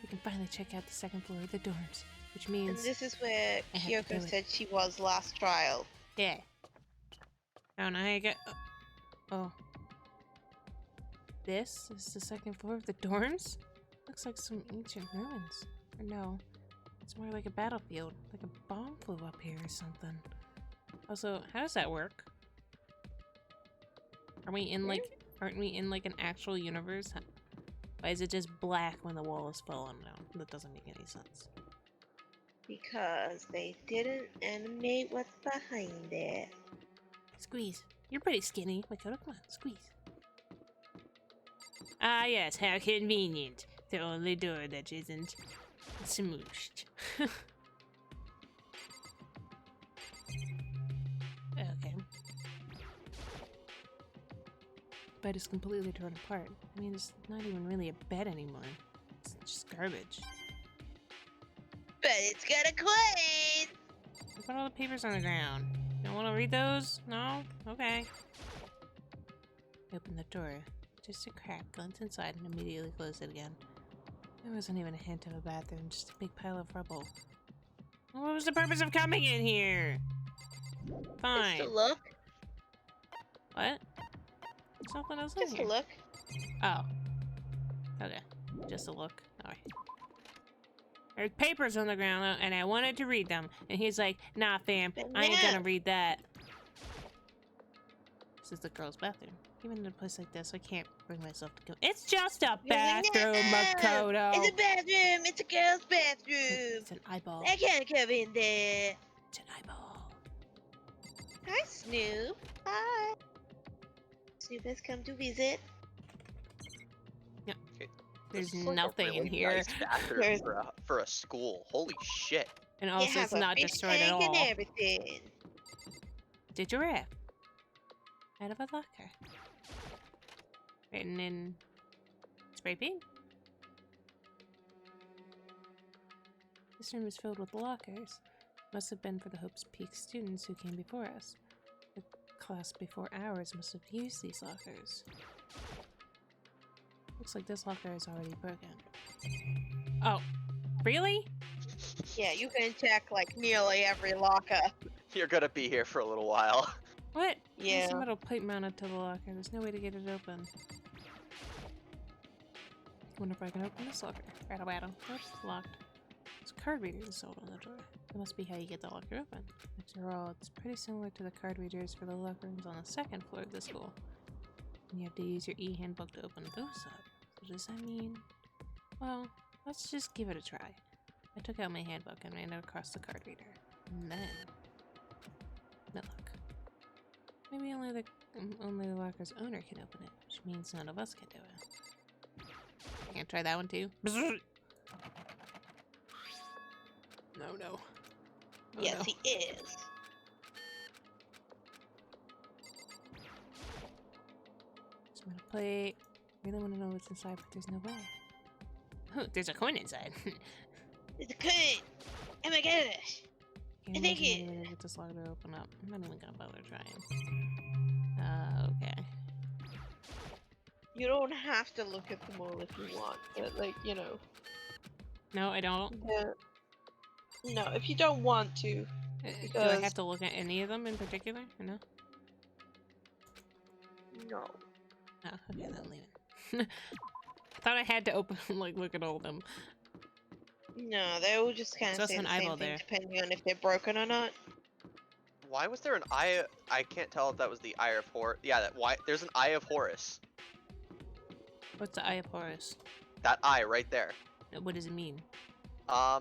We can finally check out the second floor of the dorms, which means. And this is where Kyoko said she was last trial. Yeah. Oh, now I get. Oh. This is the second floor of the dorms? Looks like some ancient ruins. Or no, it's more like a battlefield. Like a bomb flew up here or something. Also, how does that work? Aren't we in like an actual universe? Why is it just black when the wall is falling down? That doesn't make any sense. Because they didn't animate what's behind it. Squeeze. You're pretty skinny. Makoto, come on, squeeze. Ah, yes, how convenient. The only door that isn't smooshed. Okay. Bed is completely torn apart. I mean, it's not even really a bed anymore. It's just garbage. But it's got a queen! What about all the papers on the ground? You don't want to read those? No? Okay. Open the door. Just a crack, glanced inside, and immediately closed it again. There wasn't even a hint of a bathroom, just a big pile of rubble. What was the purpose of coming in here? Fine. Just a look. What? There's nothing else in Just here. a look. Oh. Okay. Just a look. Alright. There's papers on the ground, and I wanted to read them. And he's like, nah, fam, I ain't gonna read that. This is the girl's bathroom. Even in a place like this, I can't bring myself to go. It's just a bathroom, Makoto! It's a bathroom! It's a girl's bathroom! It's an eyeball. I can't come in there! It's an eyeball. Hi, Snoop. Hi. Snoop has come to visit. Yeah. Okay. There's This is like nothing a really in here. Nice bathroom for a school. Holy shit. And You also, have it's a not fish destroyed at tank and all. everything. The giraffe. Out of a locker. Written in spray paint. This room is filled with lockers. Must have been for the Hope's Peak students who came before us. The class before ours must have used these lockers. Looks like this locker is already broken. Oh, really? Yeah, you can check like nearly every locker. You're gonna be here for a little while. What? Yeah. There's a metal plate mounted to the locker. There's no way to get it open. Wonder if I can open this locker. Rattle, rattle. Oops, locked. There's a card reader installed on the door. That must be how you get the locker open. After all, it's pretty similar to the card readers for the locker rooms on the second floor of the school. And you have to use your e-handbook to open those up. So does that mean... Well, let's just give it a try. I took out my handbook and ran it across the card reader. And then... No luck. Maybe only the locker's owner can open it, which means none of us can do it. Can't try that one too? No, no. Oh, Yes, no. he is. Just metal plate. Really want to know what's inside, but there's no way. Oh, there's a coin inside. It's a coin. Oh my gosh. Can't I think imagine any way to get this locker to open up. I'm not even gonna bother trying. Okay. You don't have to look at them all if you want, but like, you know. No, I don't. Yeah. No, if you don't want to. Do I Because- have to look at any of them in particular? Or no? No. Oh, okay, then leave it. I thought I had to open, like, look at all of them. No, they all just kind So of that's say an the same eyeball thing there. depending on if they're broken or not. Why was there an eye? I can't tell if that was the Eye of Horus. Yeah, there's an Eye of Horus. What's the Eye of Horus? That eye right there. What does it mean? I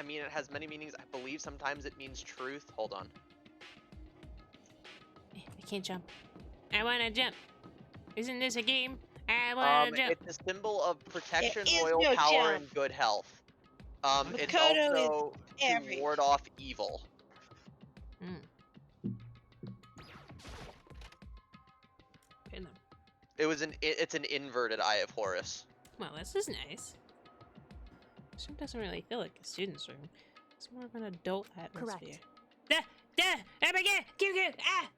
mean, it has many meanings. I believe sometimes it means truth. Hold on. I can't jump. I wanna jump. Isn't this a game? I wanna jump. It's a symbol of protection, is royal no power, jump. and good health. It's Makoto is also to every- ward off evil. In them. It's an inverted Eye of Horus. Well, this is nice. This room doesn't really feel like a student's room. It's more of an adult atmosphere. Correct. Oh my god! Ah!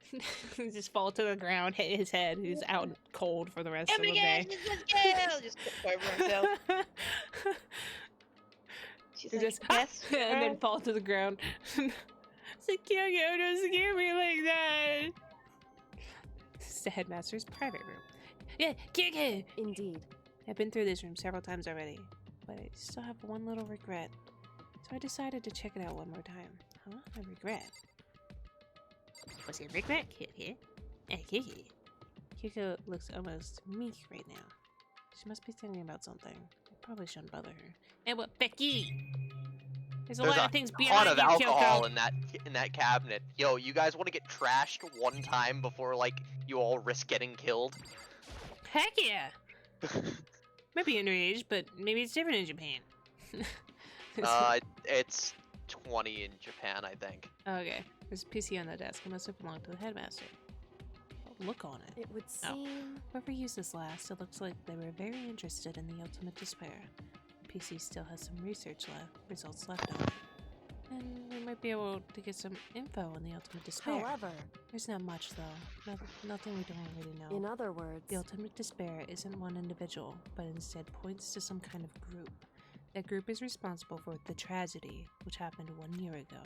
Just fall to the ground, hit his head. He's out cold for the rest Oh of my the gosh, day. this is girl! Just trip over himself. She's He like, just yes, and then girl." fall to the ground. It's like, Kyo-Kyo, don't scare me like that. This is the headmaster's private room. Yeah, Kyo-Kyo! Indeed. I've been through this room several times already, but I still have one little regret. So I decided to check it out one more time. Huh? A regret? What's your regret, Kyo-Kyo? Kyo-Kyo. Kyo-Kyo looks almost meek right now. She must be thinking about something. I probably shouldn't bother her. And what, Becky? There's a lot of things ton behind of you, alcohol Kyoko. in that cabinet. Yo, you guys want to get trashed one time before like you all risk getting killed? Heck yeah. Might be underage, but maybe it's different in Japan. It's 20 in Japan, I think. Okay. There's a PC on the desk. It must have belonged to the headmaster. Oh, look on it. It would seem... Whoever used this last, it looks like they were very interested in the ultimate despair. The PC still has some research results left on it. And we might be able to get some info on the ultimate despair. However... There's not much, though. Nothing we don't already know. In other words... The ultimate despair isn't one individual, but instead points to some kind of group. That group is responsible for the tragedy, which happened 1 year ago.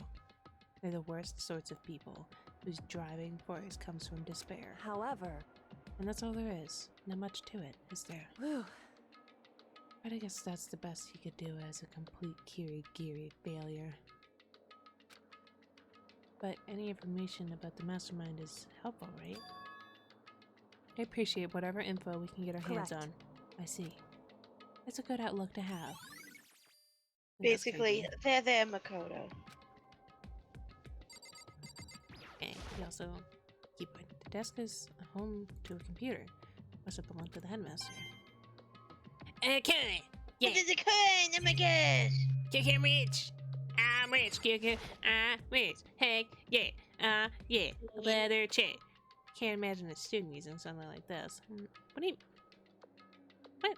They're the worst sorts of people, whose driving force comes from despair. However... And that's all there is. Not much to it, is there? Whew. But I guess that's the best he could do as a complete Kirigiri failure. But any information about the mastermind is helpful, right? I appreciate whatever info we can get our hands on. I see. It's a good outlook to have. Basically, they're there, Makoto. Okay, we also keep it. The desk is home to a computer. Must have belonged to the headmaster. Okay! Yeah! This is a coin! Oh my gosh! Kick him rich! I'm rich, Kyoko. I'm rich. Heck, yeah. Yeah. Leather chair. Can't imagine a student using something like this. What do you... What?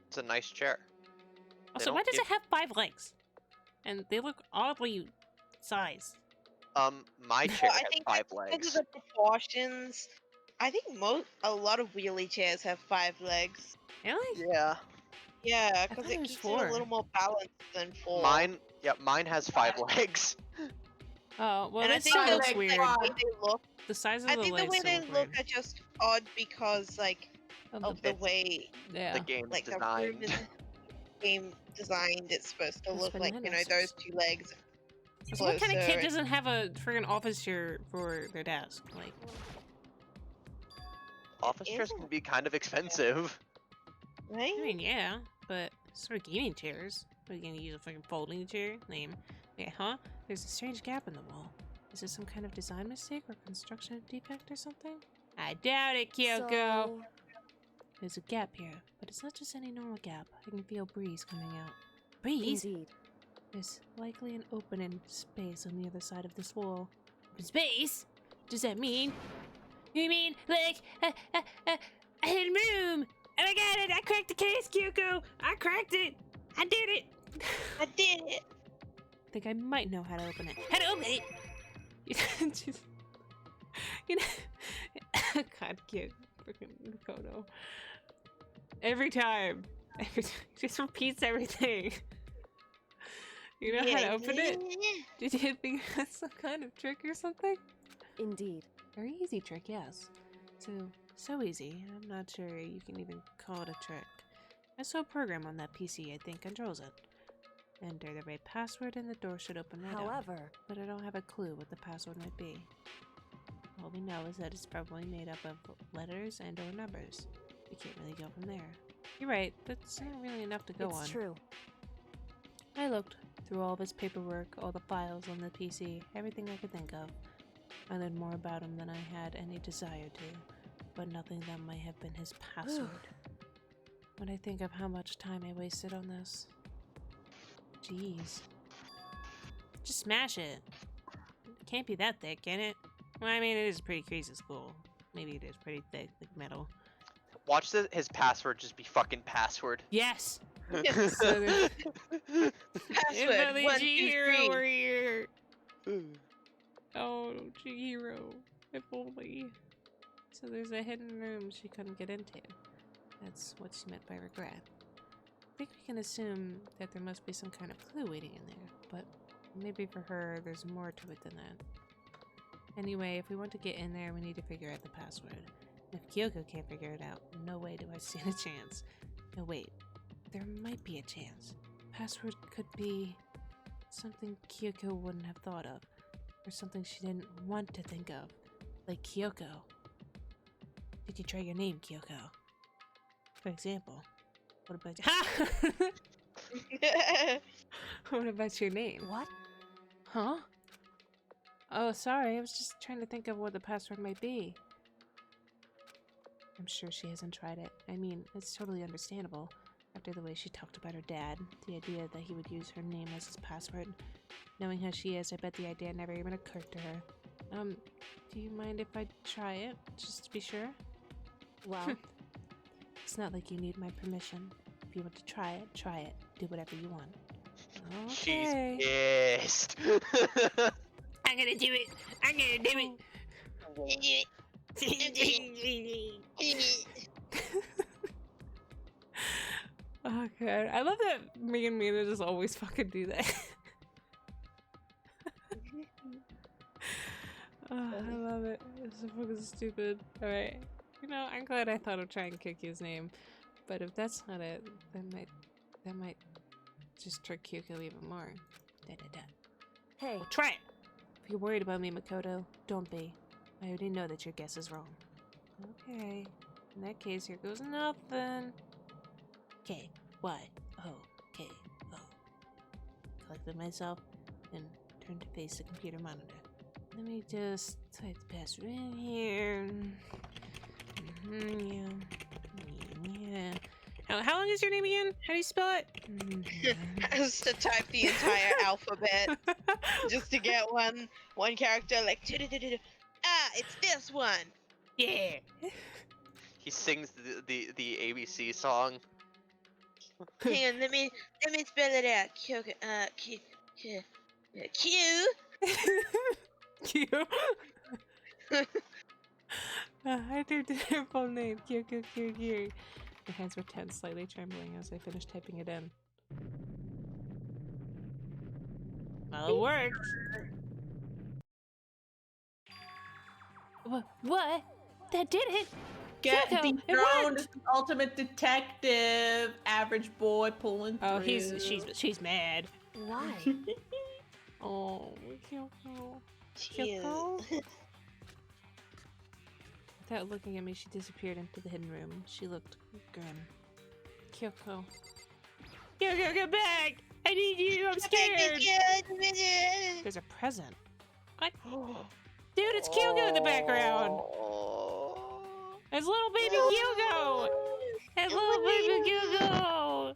It's a nice chair. Also, why does it have 5 legs? And they look oddly sized. My chair I has think 5 because legs. of the proportions. I think a lot of wheelie chairs have 5 legs. Really? Yeah. Yeah, because thought it it was keeps 4. it a little more balanced than 4. Mine has 5 legs. Oh, well, and that still looks weird. The way they look, The size of I the think legs the way they look look weird. are just odd because, like, of the way Yeah. The game's like the designed. room is game designed. It's supposed to That's look like, bananas. those 2 legs. So what kind of closer kid doesn't have a friggin' office chair for their desk? Like, Office chairs can be kind of expensive. Right? I mean, yeah, but sort of gaming chairs. What, are you gonna use a fucking folding chair? Lame. Yeah, huh? There's a strange gap in the wall. Is it some kind of design mistake or construction defect or something? I doubt it, Kyoko! So... There's a gap here, but it's not just any normal gap. I can feel breeze coming out. Breeze? Indeed. There's likely an opening space on the other side of this wall. Open space? Does that mean? You mean, like, a hidden room? Oh my god, I cracked the case, Kyoko! I cracked it! I did it! I did it! I think I might know how to open it. How to open it! Just, you know, God, cute. Freaking photo. Every time. Just repeats everything. You know how to open it? Did you think that's some kind of trick or something? Indeed. Very easy trick, yes. So easy. I'm not sure you can even call it a trick. I saw a program on that PC I think controls it. Enter the right password and the door should open right up. However... But I don't have a clue what the password might be. All we know is that it's probably made up of letters and or numbers. We can't really go from there. You're right, that's not really enough to go on. It's true. I looked through all of his paperwork, all the files on the PC, everything I could think of. I learned more about him than I had any desire to, but nothing that might have been his password. When I think of how much time I wasted on this. Jeez. Just smash it. It can't be that thick, can it? Well, I mean, it is a pretty crazy school. Maybe it is pretty thick, like metal. Watch his password just be fucking password. Yes! Password, If only 1, 2, Chihiro 3. were here! Oh, Chihiro. If only. So there's a hidden room she couldn't get into. That's what she meant by regret. I think we can assume that there must be some kind of clue waiting in there, but maybe for her there's more to it than that. Anyway, if we want to get in there, we need to figure out the password. If Kyoko can't figure it out, no way do I stand a chance. No, wait. There might be a chance. Password could be something Kyoko wouldn't have thought of, or something she didn't want to think of, like Kyoko. Did you try your name, Kyoko? For example, what about What about your name? What? Huh? Oh, sorry. I was just trying to think of what the password might be. I'm sure she hasn't tried it. I mean, it's totally understandable. After the way she talked about her dad, the idea that he would use her name as his password. Knowing how she is, I bet the idea never even occurred to her. Do you mind if I try it, just to be sure? Well, It's not like you need my permission. If you want to try it, try it. Do whatever you want. Okay. She's pissed. I'm gonna do it! I'm gonna do it! Oh god, I love that me and Mina just always fucking do that. Oh, I love it. It's so fucking stupid. Alright. You know, I'm glad I thought of trying Kyukyu's name. But if that's not it, that might just trick Kyukyu even more. hey, Well, try it! If you're worried about me, Makoto, don't be. I already know that your guess is wrong. Okay. In that case, here goes nothing. K, Y, O, K, O. Collected myself and turned to face the computer monitor. Let me just type the password in here. Yeah. How long is your name again? How do you spell it? I was to type the entire alphabet just to get one character like it's this one. Yeah. He sings the ABC song. Hang on, let me spell it out. Q. Q. I did their full name. Q. My hands were tense, slightly trembling as I finished typing it in. Well, it worked. What? That did it! Get Kyoko, it dethroned worked! as the ultimate detective. Average boy pulling through. Oh, she's mad. why? Oh, Kyoko. Cheers. Kyoko? Without looking at me, she disappeared into the hidden room. She looked grim. Kyoko. Kyoko, get back! I need you! I'm scared! There's a present. What? Dude, it's Kyoko in the background! It's little baby Kyoko! It's little baby Kyoko!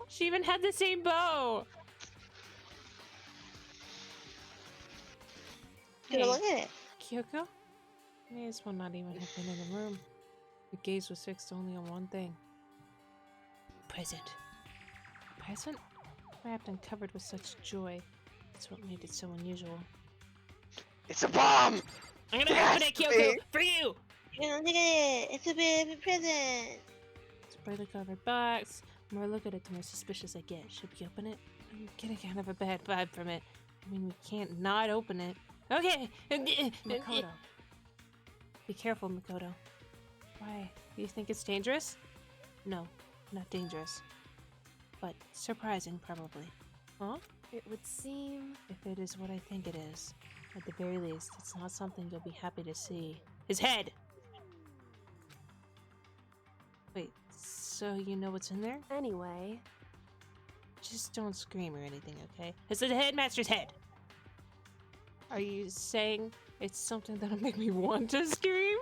She even had the same bow! Hey, look at it. Kyoko? May as well not even have been in the room. Your gaze was fixed only on one thing. Present. Present? Wrapped and covered with such joy. That's what made it so unusual. It's a bomb! I'm gonna open it, Kyoko! For you! Yeah, look at it. It's a baby present. It's a brightly covered box. The more I look at it, the more suspicious I get. Should we open it? I'm getting kind of a bad vibe from it. I mean, we can't not open it. Okay! Makoto. Be careful, Makoto. Why? Do you think it's dangerous? No, not dangerous. But surprising, probably. Huh? It would seem... If it is what I think it is, at the very least, it's not something you'll be happy to see. His head! Wait, so you know what's in there? Anyway, Just don't scream or anything, okay? It's the headmaster's head! Are you saying it's something that'll make me want to scream?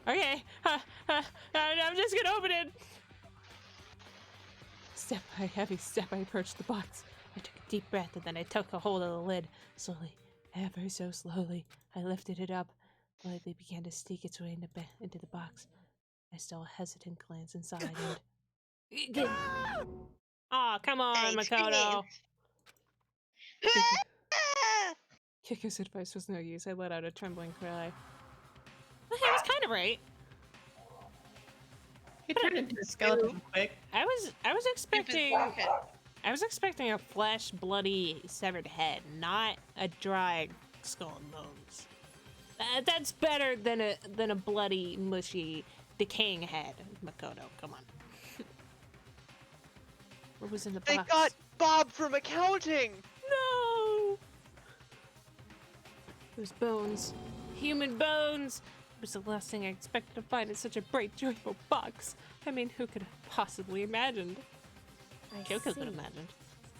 Okay, I'm just gonna open it! Step by heavy step, I approached the box. I took a deep breath and then I took a hold of the lid. Slowly, ever so slowly, I lifted it up. The light began to sneak its way into the box. I stole a hesitant glance inside and... Aw, oh, come on, Makoto! Kiko's advice was no use. I let out a trembling cry. Well, he was kind of right. He turned into a skeleton quick. I was expecting a flesh, bloody, severed head, not a dry skull and bones. That's better than a bloody, mushy, decaying head, Makoto. Come on. What was in the box? They got Bob from accounting! No! It was bones. Human bones! It was the last thing I expected to find in such a bright, joyful box. I mean, who could have possibly imagined? Kyoko could have imagined.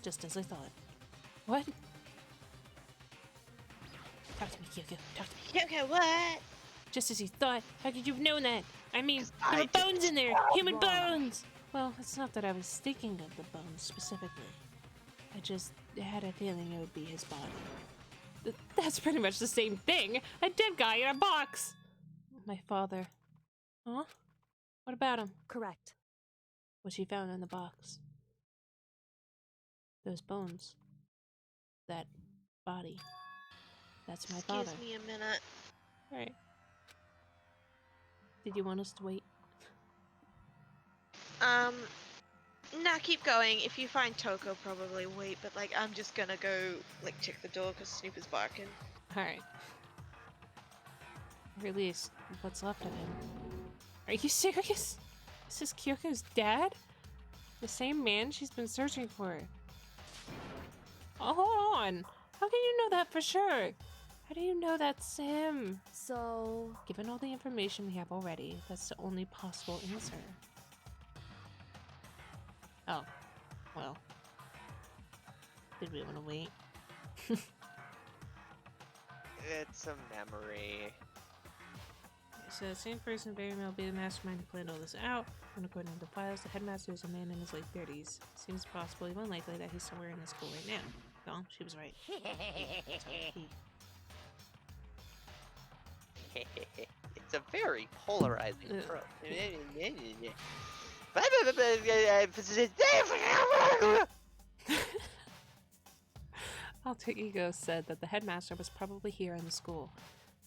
just as I thought. What? Talk to me, Kyoko. Talk to me. Okay, what? Just as you thought. How could you have known that? I mean, 'Cause there I were bones in there! Human Wrong. bones! Well, it's not that I was thinking of the bones specifically. I just had a feeling it would be his body. That's pretty much the same thing! A dead guy in a box! My father. Huh? What about him? Correct. What she found in the box. Those bones. That body. That's my father. Excuse me a minute. Alright. Did you want us to wait? Nah, keep going. If you find Toko, probably wait. But like, I'm just gonna go like check the door because Snoop is barking. Alright. Or at least, what's left of him. Are you serious? This is Kyoko's dad? The same man she's been searching for. Oh, hold on. How can you know that for sure? How do you know that's him? So, Given all the information we have already, that's the only possible answer. Oh, well. Did we want to wait? It's a memory. So the same person very well be the mastermind who planned all this out. And according to the files, the headmaster is a man in his late 30s. Seems possible, even unlikely, that he's somewhere in the school right now. Well, she was right. It's a very polarizing approach. Alter Ego said that the headmaster was probably here in the school,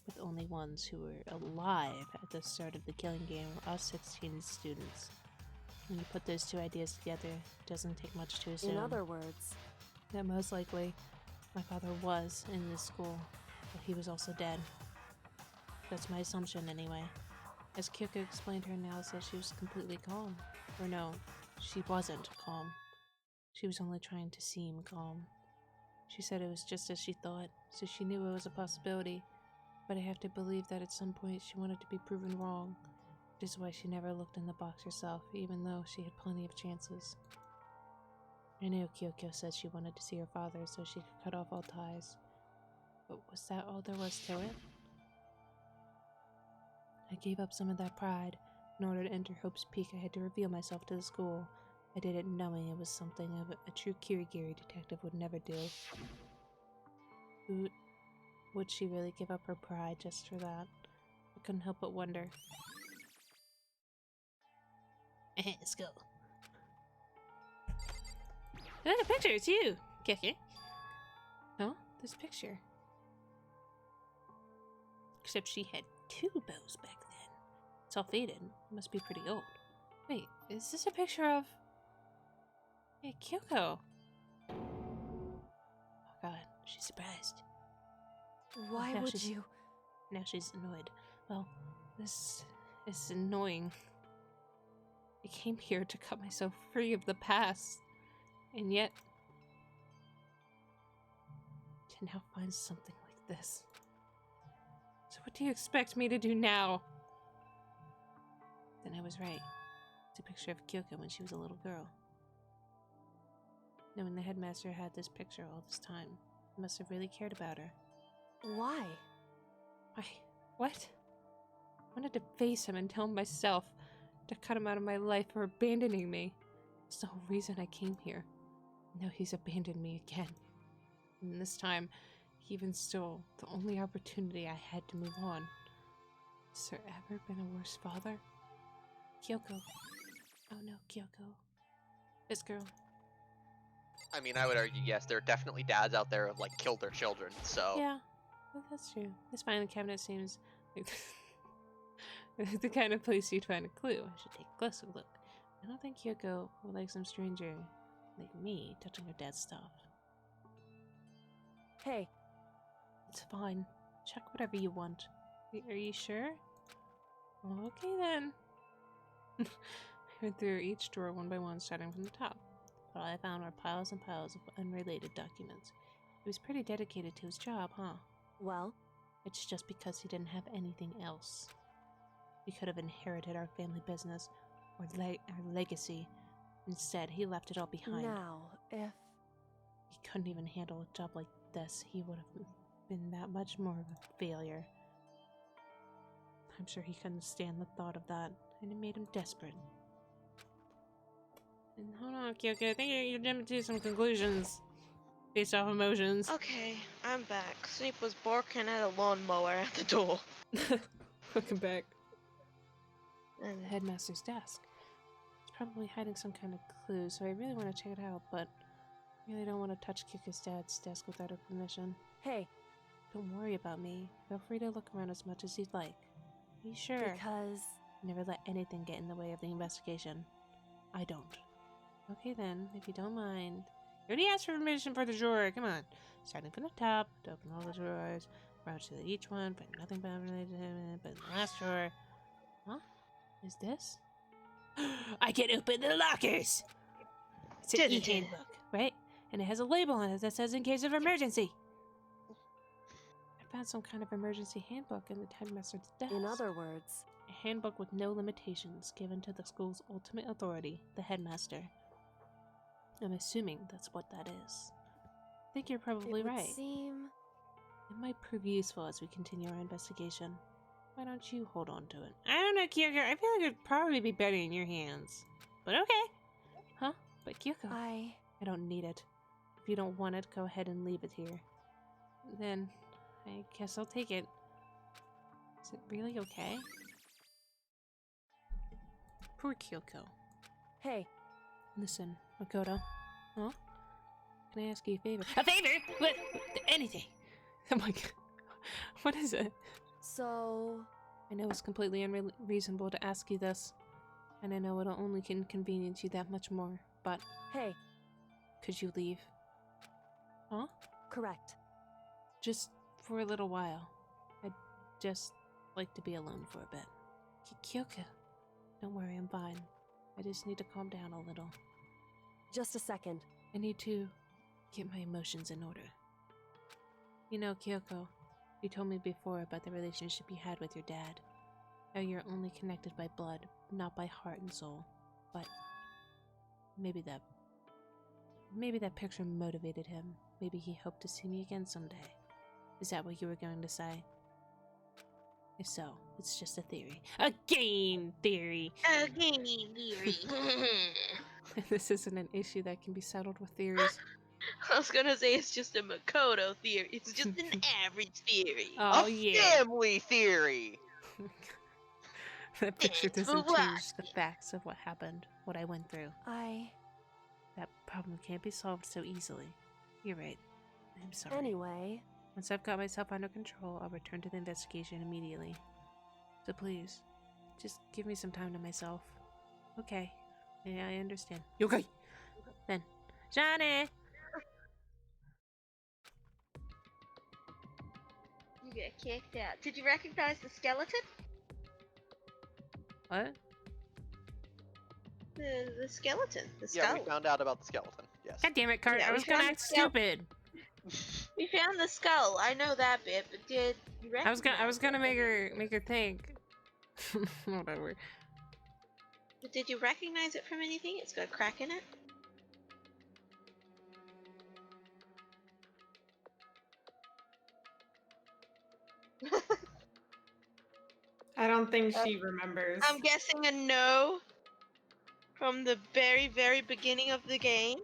with only ones who were alive at the start of the killing game were us 16 students. When you put those two ideas together, it doesn't take much to assume in other words, that most likely my father was in this school, but he was also dead. That's my assumption anyway. As Kyoko explained her analysis, she was completely calm. Or no, she wasn't calm. She was only trying to seem calm. She said it was just as she thought, so she knew it was a possibility. But I have to believe that at some point she wanted to be proven wrong, which is why she never looked in the box herself, even though she had plenty of chances. I knew Kyoko said she wanted to see her father so she could cut off all ties. But was that all there was to it? I gave up some of that pride. In order to enter Hope's Peak, I had to reveal myself to the school. I did it knowing it was something a true Kirigiri detective would never do. Would she really give up her pride just for that? I couldn't help but wonder. Let's go. Look at the picture, it's you! Kiki. Oh, this picture. Except she had 2 bows back then. It's all faded. It must be pretty old. Wait, is this a picture of... Hey, Kyoko! Oh god, she's surprised. why Now would she's- you? Now she's annoyed. Well, this is annoying. I came here to cut myself free of the past. And yet... to now find something like this. So what do you expect me to do now? Then I was right. It's a picture of Kyoko when she was a little girl. Knowing the headmaster had this picture all this time, he must have really cared about her. Why? What? I wanted to face him and tell him myself, to cut him out of my life for abandoning me. It's the whole reason I came here. Now he's abandoned me again. And this time, he even stole the only opportunity I had to move on. Has there ever been a worse father? Kyoko. Oh no, Kyoko. This girl. I mean, I would argue, yes, there are definitely dads out there who have, like, killed their children, so... Yeah, that's true. This filing cabinet seems like the kind of place you'd find a clue. I should take a closer look. I don't think Kyoko would like some stranger like me touching her dad's stuff. Hey, It's fine. Check whatever you want. Are you sure? Okay then. I went through each drawer one by one, starting from the top. All I found were piles and piles of unrelated documents. He was pretty dedicated to his job, huh? well, It's just because he didn't have anything else. We could have inherited our family business, or our legacy. Instead, he left it all behind. now, if he couldn't even handle a job like this, he would have been that much more of a failure. I'm sure he couldn't stand the thought of that, and it made him desperate. And hold on, Kyoko, I think you're jumping to some conclusions based off emotions. Okay, I'm back. Snape was barking at a lawnmower at the door. Welcome back. And The headmaster's desk. It's probably hiding some kind of clue, so I really want to check it out, but I really don't want to touch Kyoko's dad's desk without her permission. Hey, Don't worry about me. Feel free to look around as much as you'd like. Are you sure? because... Never let anything get in the way of the investigation. I don't. Okay then, if you don't mind. You already asked for permission for the drawer, come on. Starting from the top, to open all the drawers, rummage through each one, but nothing bad related to him, but the last drawer. Huh? Is this? I can open the lockers! It's an e-handbook, right? And it has a label on it that says in case of emergency. I found some kind of emergency handbook in the headmaster's desk. In other words, A handbook with no limitations given to the school's ultimate authority, the headmaster. I'm assuming that's what that is. I think you're probably it would right. seem... It might prove useful as we continue our investigation. Why don't you hold on to it? I don't know, Kyoko. I feel like it'd probably be better in your hands. But okay. Huh? But Kyoko, I don't need it. If you don't want it, go ahead and leave it here. Then, I guess I'll take it. Is it really okay? Poor Kyoko. Hey, Listen, Makoto. Huh? Can I ask you a favor? A favor? What? Anything. I'm like, what is it? so... I know it's completely unreasonable to ask you this, and I know it'll only inconvenience you that much more, but Hey, could you leave? Huh? correct. Just for a little while. I'd just like to be alone for a bit. Kyoko, don't worry, I'm fine. I just need to calm down a little. Just a second. I need to get my emotions in order. You know, Kyoko, you told me before about the relationship you had with your dad. How you're only connected by blood, not by heart and soul. But maybe that picture motivated him. Maybe he hoped to see me again someday. Is that what you were going to say? If so, it's just a theory. A game theory! a gaming theory. This isn't an issue that can be settled with theories. I was gonna say it's just a Makoto theory. It's just an average theory. Oh, a yeah. family theory! That picture It's doesn't what? change the facts of what happened, what I went through. That problem can't be solved so easily. You're right. I'm sorry. Anyway, Once I've got myself under control, I'll return to the investigation immediately. So please, just give me some time to myself. Okay. Yeah, I understand. Okay. Then, Johnny! You get kicked out. Did you recognize the skeleton? What? The skeleton. The skull. Yeah, we found out about the skeleton. Yes. God damn it, Cart. Yeah, I we was gonna found act the skull. stupid. We found the skull. I know that bit, but did you recognize I was gonna it? make her think. Whatever. But did you recognize it from anything? It's got a crack in it. I don't think she remembers. I'm guessing a no from the very, very beginning of the game.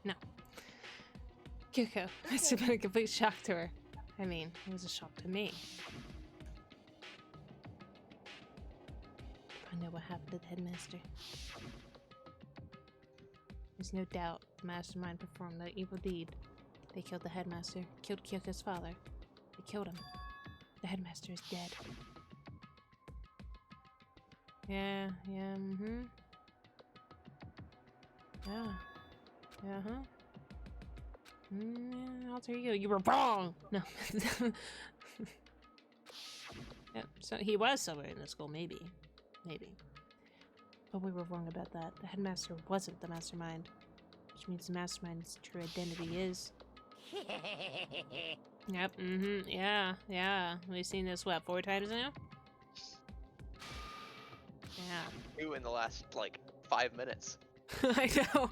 No. Kyoko, it's been a complete shock to her. I mean, it was a shock to me. I know what happened to the headmaster. There's no doubt the mastermind performed that evil deed. They killed the headmaster, killed Kyoko's father. They killed him. The headmaster is dead. Yeah, mm-hmm. Yeah, I'll tell you were wrong! No. Yep, so he was somewhere in the school, maybe. But we were wrong about that. The headmaster wasn't the mastermind. Which means the mastermind's true identity is... Yep, mm-hmm, yeah. We've seen this, what, 4 times now? Yeah. 2 in the last, like, 5 minutes. I know.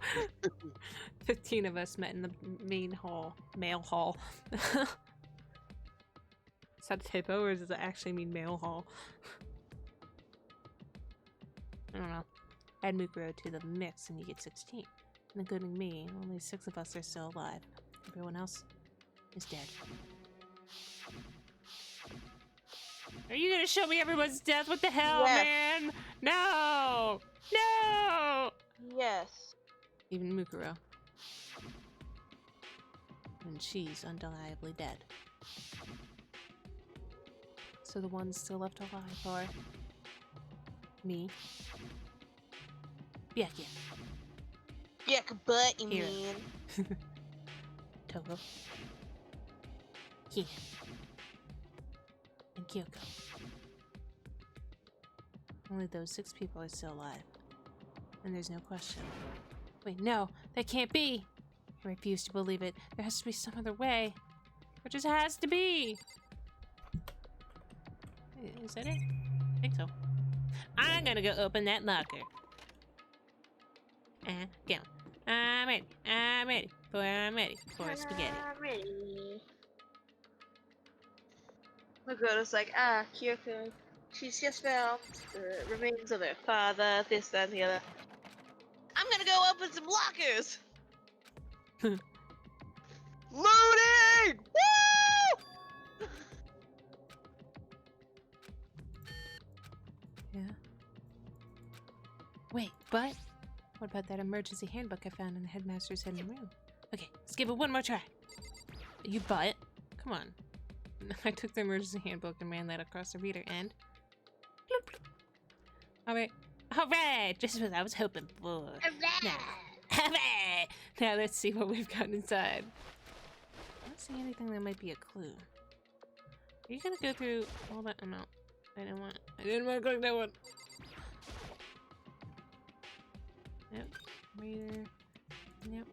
15 of us met in the main hall. Mail hall. Is that a typo, or does it actually mean mail hall? I don't know. Add Mukuro to the mix and you get 16. And including me, only 6 of us are still alive. Everyone else is dead. Are you gonna show me everyone's death? What the hell, Yes. man? No! No! Yes. Even Mukuro. And she's undeniably dead. So the ones still left alive are me, Byakuya, Yuck butt, you Here. mean? Togo, Hina, and Kyoko. Only those 6 people are still alive. And there's no question. Wait, no, that can't be! I refuse to believe it. There has to be some other way. There just has to be! Is that it? I think so. I'm gonna go open that locker. Go. I'm ready. I'm ready. I'm ready for spaghetti. I'm ready. Makoto's like, Kyoko. She's just found the remains of her father, this, that, and the other. I'm gonna go open some lockers! Looting! Woo! Yeah. Wait, but what about that emergency handbook I found in the headmaster's hidden room? Okay, let's give it one more try. You butt. Come on. I took the emergency handbook and ran that across the reader and... Bloop, bloop. Alright. Alright! Just what I was hoping for. Now. Alright! Now let's see what we've got inside. I don't see anything that might be a clue. Are you gonna go through all that? Oh no. I didn't want to click that one. Yep. Reader. Yep.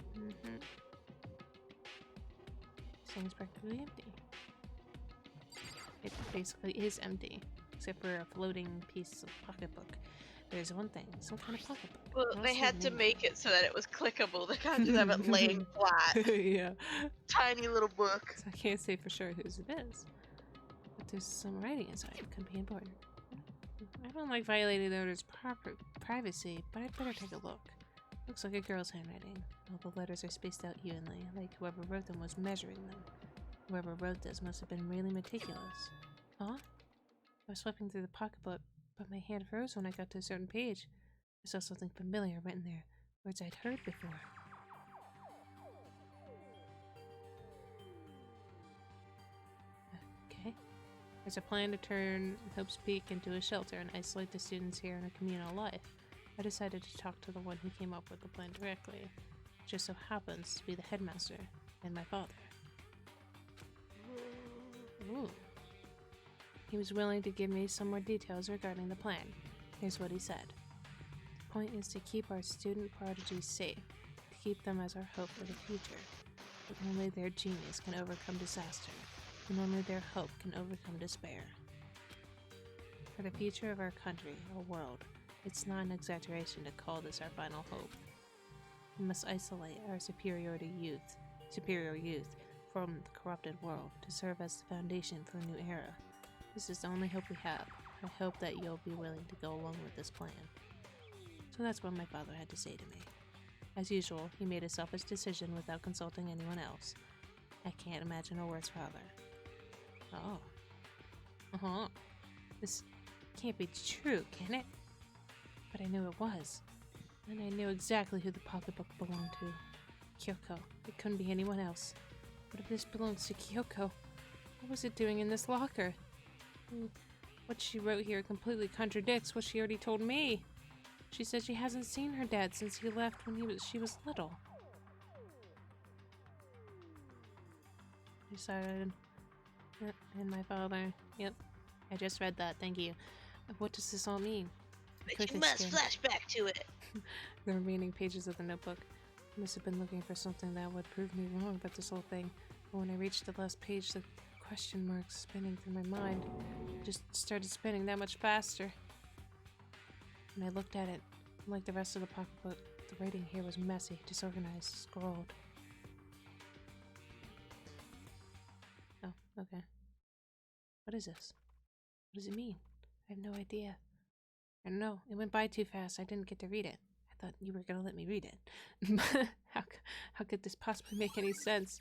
Thing's practically empty. It basically is empty, except for a floating piece of pocketbook. There's one thing, some kind of pocketbook. Well, they had to make it so that it was clickable. They can't just have it laying flat. Yeah. Tiny little book. So I can't say for sure whose it is. But there's some writing inside. It could be important. I don't like violating the owner's privacy, but I'd better take a look. Looks like a girl's handwriting. All the letters are spaced out evenly, like whoever wrote them was measuring them. Whoever wrote this must have been really meticulous. Huh? I was flipping through the pocketbook, but my hand froze when I got to a certain page. I saw something familiar written there, words I'd heard before. Okay. There's a plan to turn Hope's Peak into a shelter and isolate the students here in a communal life. I decided to talk to the one who came up with the plan directly. It just so happens to be the headmaster and my father. Ooh. He was willing to give me some more details regarding the plan. Here's what he said. The point is to keep our student prodigies safe, to keep them as our hope for the future. But only their genius can overcome disaster, and only their hope can overcome despair. For the future of our country, our world, it's not an exaggeration to call this our final hope. We must isolate our superior youth from the corrupted world to serve as the foundation for a new era. This is the only hope we have. I hope that you'll be willing to go along with this plan. So that's what my father had to say to me. As usual, he made a selfish decision without consulting anyone else. I can't imagine a worse father. Oh. Uh-huh. This can't be true, can it? But I knew it was. And I knew exactly who the pocketbook belonged to. Kyoko. It couldn't be anyone else. But if this belongs to Kyoko, what was it doing in this locker? What she wrote here completely contradicts what she already told me. She said she hasn't seen her dad since he left when she was little. I decided. And my father. Yep. I just read that, thank you. What does this all mean? But you must flash back to it. The remaining pages of the notebook. I must have been looking for something that would prove me wrong about this whole thing. But when I reached the last page, the question marks spinning through my mind just started spinning that much faster. When I looked at it, like the rest of the pocketbook, the writing here was messy, disorganized, scrawled. Oh, okay. What is this? What does it mean? I have no idea. I don't know. It went by too fast. I didn't get to read it. I thought you were gonna let me read it. How could this possibly make any sense?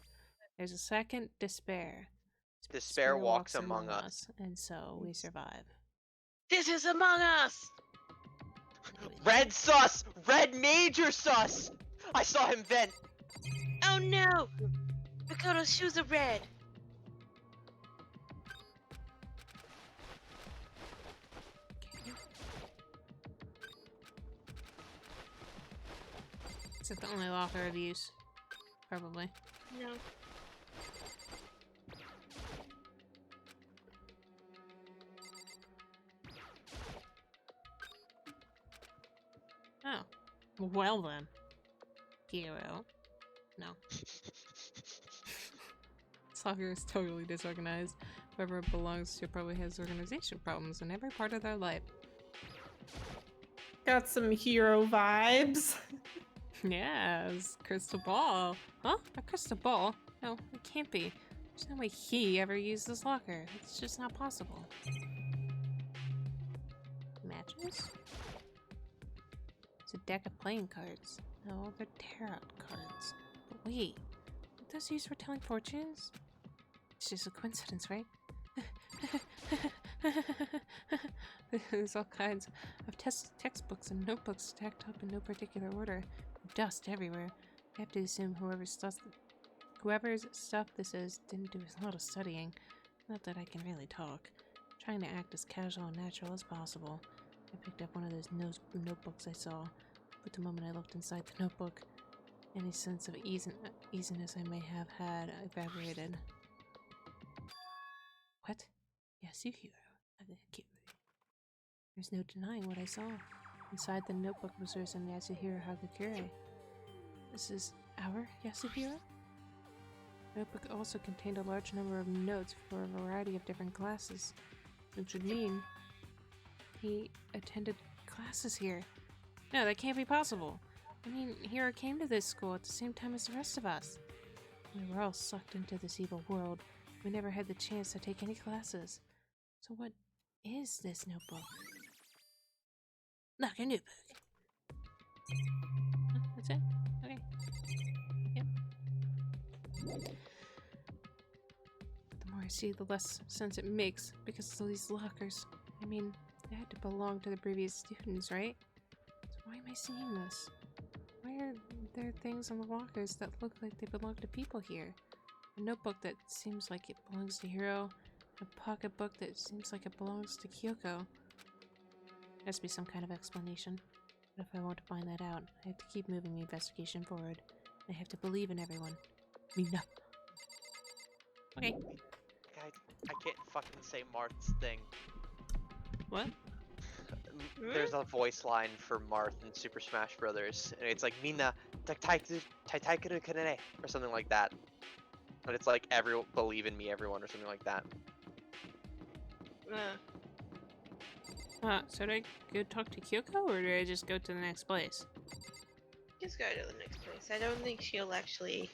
There's a second despair. Despair walks among us. And so we survive. This is Among Us! Red sus! Red major sus! I saw him vent! Oh no! Makoto's shoes are red! Is it the only locker of use? Probably. No. Oh. Well then. Hero. No. This locker is totally disorganized. Whoever it belongs to probably has organization problems in every part of their life. Got some hero vibes. Yes, crystal ball. Huh? A crystal ball? No, it can't be. There's no way he ever used this locker. It's just not possible. Matches? It's a deck of playing cards. No, they're tarot cards. But wait, aren't those used for telling fortunes? It's just a coincidence, right? There's all kinds of textbooks and notebooks stacked up in no particular order. Dust everywhere. I have to assume whoever's stuff this is didn't do a lot of studying. Not that I can really talk. Trying to act as casual and natural as possible. I picked up one of those notebooks I saw, but the moment I looked inside the notebook, any sense of easiness I may have had evaporated. What? Yasuhiro. There's no denying what I saw. Inside the notebook was written Yasuhiro Hagakure. This is our Yasuhiro? The notebook also contained a large number of notes for a variety of different classes, which would mean he attended classes here. No, that can't be possible. I mean, Hiro came to this school at the same time as the rest of us. We were all sucked into this evil world. We never had the chance to take any classes. So what is this notebook? Look, a notebook. Oh, that's it? Okay. Yep. The more I see, the less sense it makes, because of these lockers. I mean, they had to belong to the previous students, right? So why am I seeing this? Why are there things on the lockers that look like they belong to people here? A notebook that seems like it belongs to Hiro. A pocketbook that seems like it belongs to Kyoko. There has to be some kind of explanation. But if I want to find that out, I have to keep moving the investigation forward. I have to believe in everyone. Mina. Okay. I can't fucking say Marth's thing. What? There's a voice line for Marth in Super Smash Brothers, and it's like Mina taitaikuru kanere or something like that. But it's like believe in me, everyone, or something like that. So do I go talk to Kyoko, or do I just go to the next place? Just go to the next place. I don't think she'll actually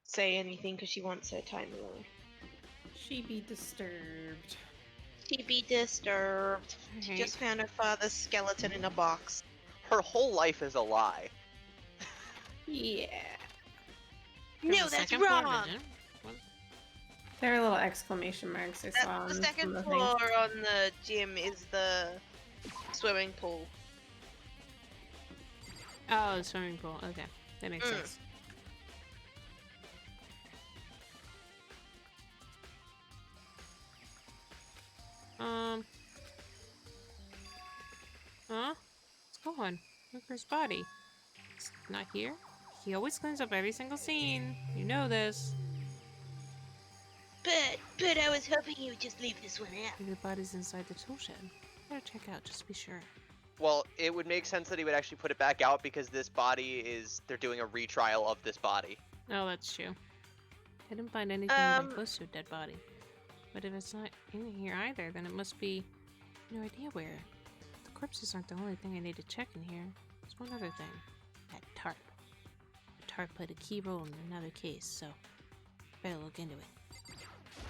say anything because she wants her time alone. She be disturbed. She be disturbed. She just found her father's skeleton in a box. Her whole life is a lie. Yeah. No, that's wrong! There are little exclamation marks I saw on the second the floor on the gym is the swimming pool. Oh, the swimming pool. Okay, that makes sense. Huh? What's going? Look for his body. It's not here. He always cleans up every single scene. You know this. But I was hoping you would just leave this one out. Maybe the body's inside the tool shed. Better check out just to be sure. Well, it would make sense that he would actually put it back out because this body they're doing a retrial of this body. Oh, that's true. I didn't find anything even close to a dead body. But if it's not in here either, then it must be no idea where. The corpses aren't the only thing I need to check in here. There's one other thing. That tarp. The tarp played a key role in another case, so better look into it.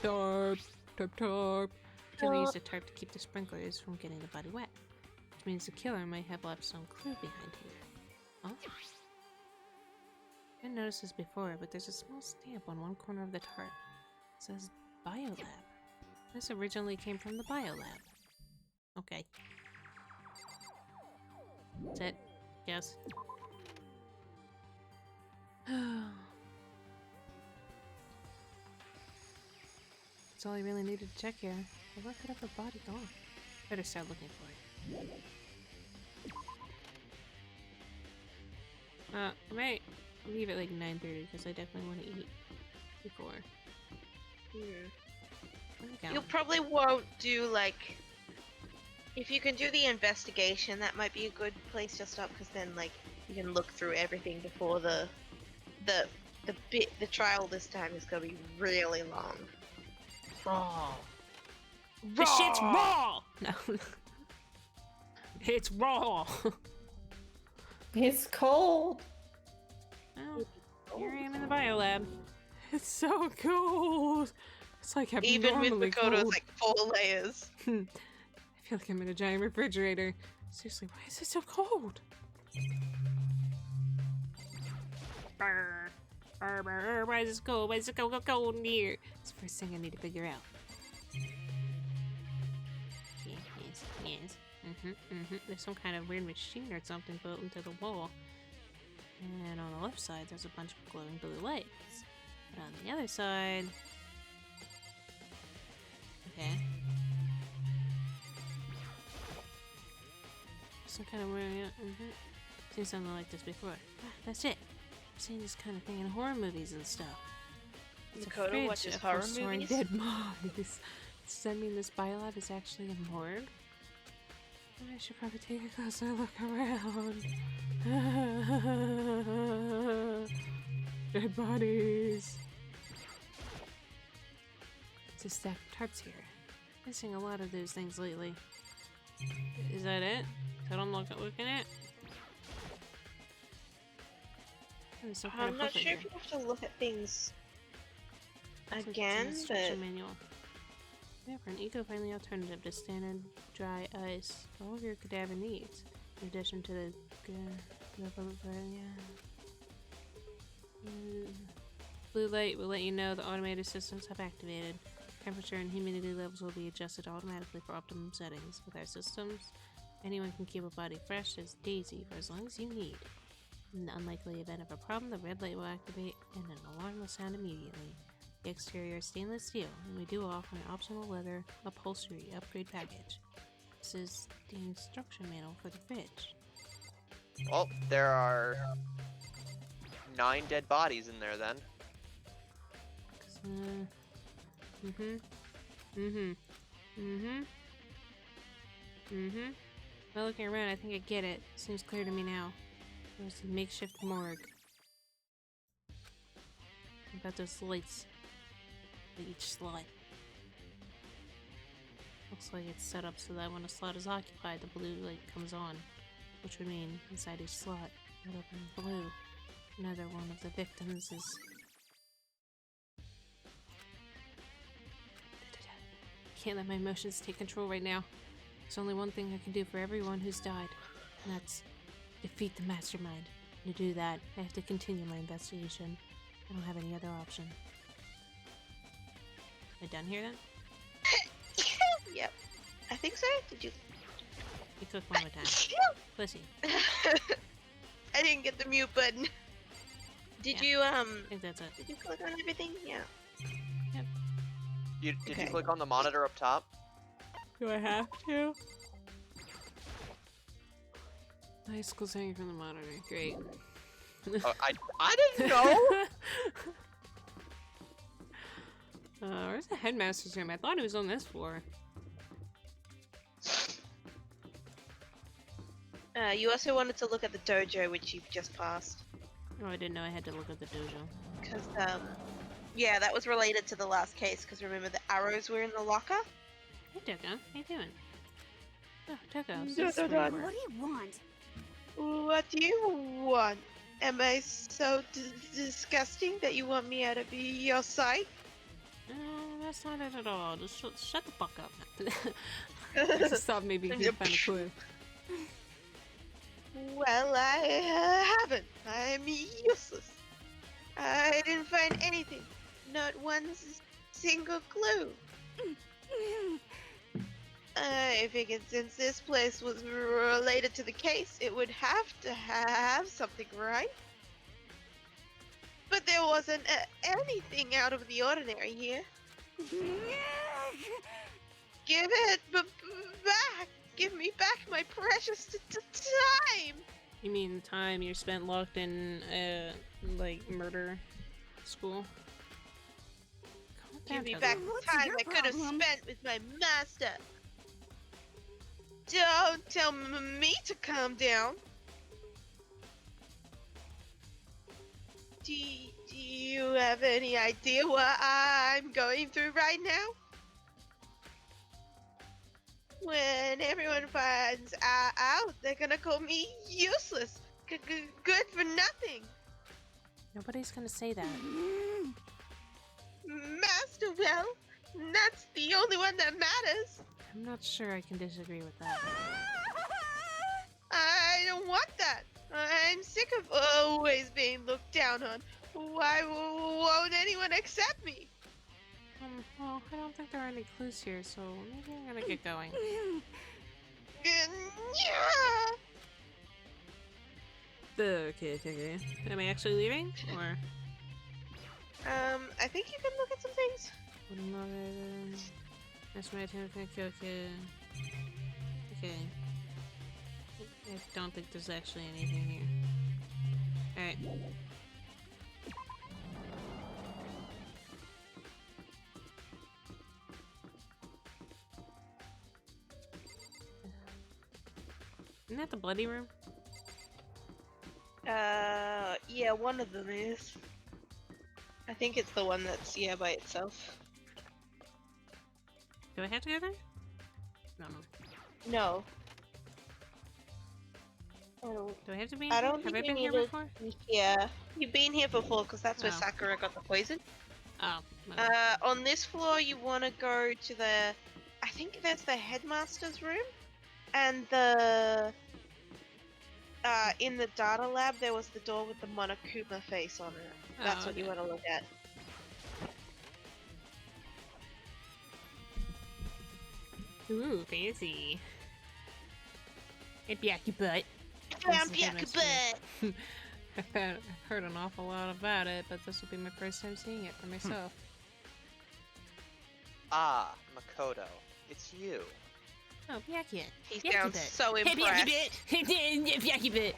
Tarp! Tarp, tarp! The killer used a tarp to keep the sprinklers from getting the body wet, which means the killer might have left some clue behind here. Huh? I didn't notice this before, but there's a small stamp on one corner of the tarp. It says Biolab. This originally came from the Biolab. Okay. That's it. Yes. That's all I really needed to check here. Where could have her body gone? Better start looking for it. I might leave at like 9:30 because I definitely want to eat before. You probably won't do like. If you can do the investigation, that might be a good place to stop because then like you can look through everything before the trial this time is gonna be really long. Raw. The shit's raw! No. It's raw! It's cold. Oh, here I am in the biolab. It's so cold! It's like Even with abnormally Makoto's cold. like 4 layers. I feel like I'm in a giant refrigerator. Seriously, why is it so cold? Brr, brr, brr, why is it cold? Why is it cold in here? It's the first thing I need to figure out. Yes. There's some kind of weird machine or something built into the wall. And on the left side, there's a bunch of glowing blue lights. And on the other side... Okay. Some kind of weird... Seen something like this before. Ah, that's it. I've seen this kind of thing in horror movies and stuff. It's a Makoto fridge watches of horror storing movies? dead bodies. Does that mean this biolab is actually a morgue? I should probably take a closer look around. Dead bodies. It's a stack of tarps here. Missing a lot of those things lately. Is that it? Is that all I'm looking at? Oh, some kind I'm of not booklet sure here. if you have to look at things Looks like it's an again, but instruction manual. Yeah, for an eco-friendly alternative to standard dry ice, all of your cadaver needs, in addition to the blue light will let you know the automated systems have activated. Temperature and humidity levels will be adjusted automatically for optimum settings. With our systems, anyone can keep a body fresh as daisy for as long as you need. In the unlikely event of a problem, the red light will activate and an alarm will sound immediately. The exterior is stainless steel, and we do offer an optional leather upholstery upgrade package. This is the instruction manual for the fridge. Well, there are 9 dead bodies in there then. By looking around, I think I get it. Seems clear to me now. There's a makeshift morgue. What about those lights at each slot? Looks like it's set up so that when a slot is occupied, the blue light comes on, which would mean inside each slot, lit up in blue, another one of the victims is... Can't let my emotions take control right now. There's only one thing I can do for everyone who's died, and that's defeat the mastermind. And to do that, I have to continue my investigation. I don't have any other option. Am I done here then? Yep. I think so. Did you? You click one more time. Pussy. I didn't get the mute button. Did Yeah. you I think that's it. Did you click on everything? Yeah. Did Okay. you click on the monitor up top? Do I have to? High school hanging from the monitor. Great. Oh, I didn't know! Where's the headmaster's room? I thought it was on this floor. You also wanted to look at the dojo, which you've just passed. Oh, I didn't know I had to look at the dojo. Because, yeah, that was related to the last case, because remember the arrows were in the locker? Hey, Dogo. How you doing? Oh, Toko, Dun, so dun, dun. sweet. What do you want? What do you want? Am I so disgusting that you want me out of your sight? That's not it at all. Just shut the fuck up. I just thought maybe you'd find a clue. Well, I haven't. I'm useless. I didn't find anything. Not one single clue. I figured since this place was related to the case, it would have to have something, right? But there wasn't anything out of the ordinary here. Give it back! Give me back my precious time! You mean the time you spent locked in, like, murder school? Give me back the time I could have spent with my master! Don't tell me to calm down! Do you have any idea what I'm going through right now? When everyone finds out, they're gonna call me useless, good for nothing. Nobody's gonna say that. Master, well, that's the only one that matters. I'm not sure I can disagree with that. I don't want that. I'm sick of always being looked down on. Why won't anyone accept me? Well, I don't think there are any clues here, so maybe I'm gonna get going. Okay. Am I actually leaving? Or? I think you can look at some things. That's my attempt. Okay. I don't think there's actually anything here. Alright. Isn't that the bloody room? Yeah, one of them is. I think it's the one that's, by itself. Do I have to go there? No. Oh, Do I have to be? I don't have think I you been here need before? Yeah, you've been here before because that's where Oh. Sakura got the poison. Oh. On this floor, you want to go to the. I think that's the headmaster's room, and the. In the data lab, there was the door with the Monokuma face on it. That's what you want to look at. Ooh, fancy. It'd your butt. I've heard an awful lot about it, but this will be my first time seeing it for myself. Ah, Makoto, it's you. Oh, Byakuya. He sounds so impressed. Byakuya.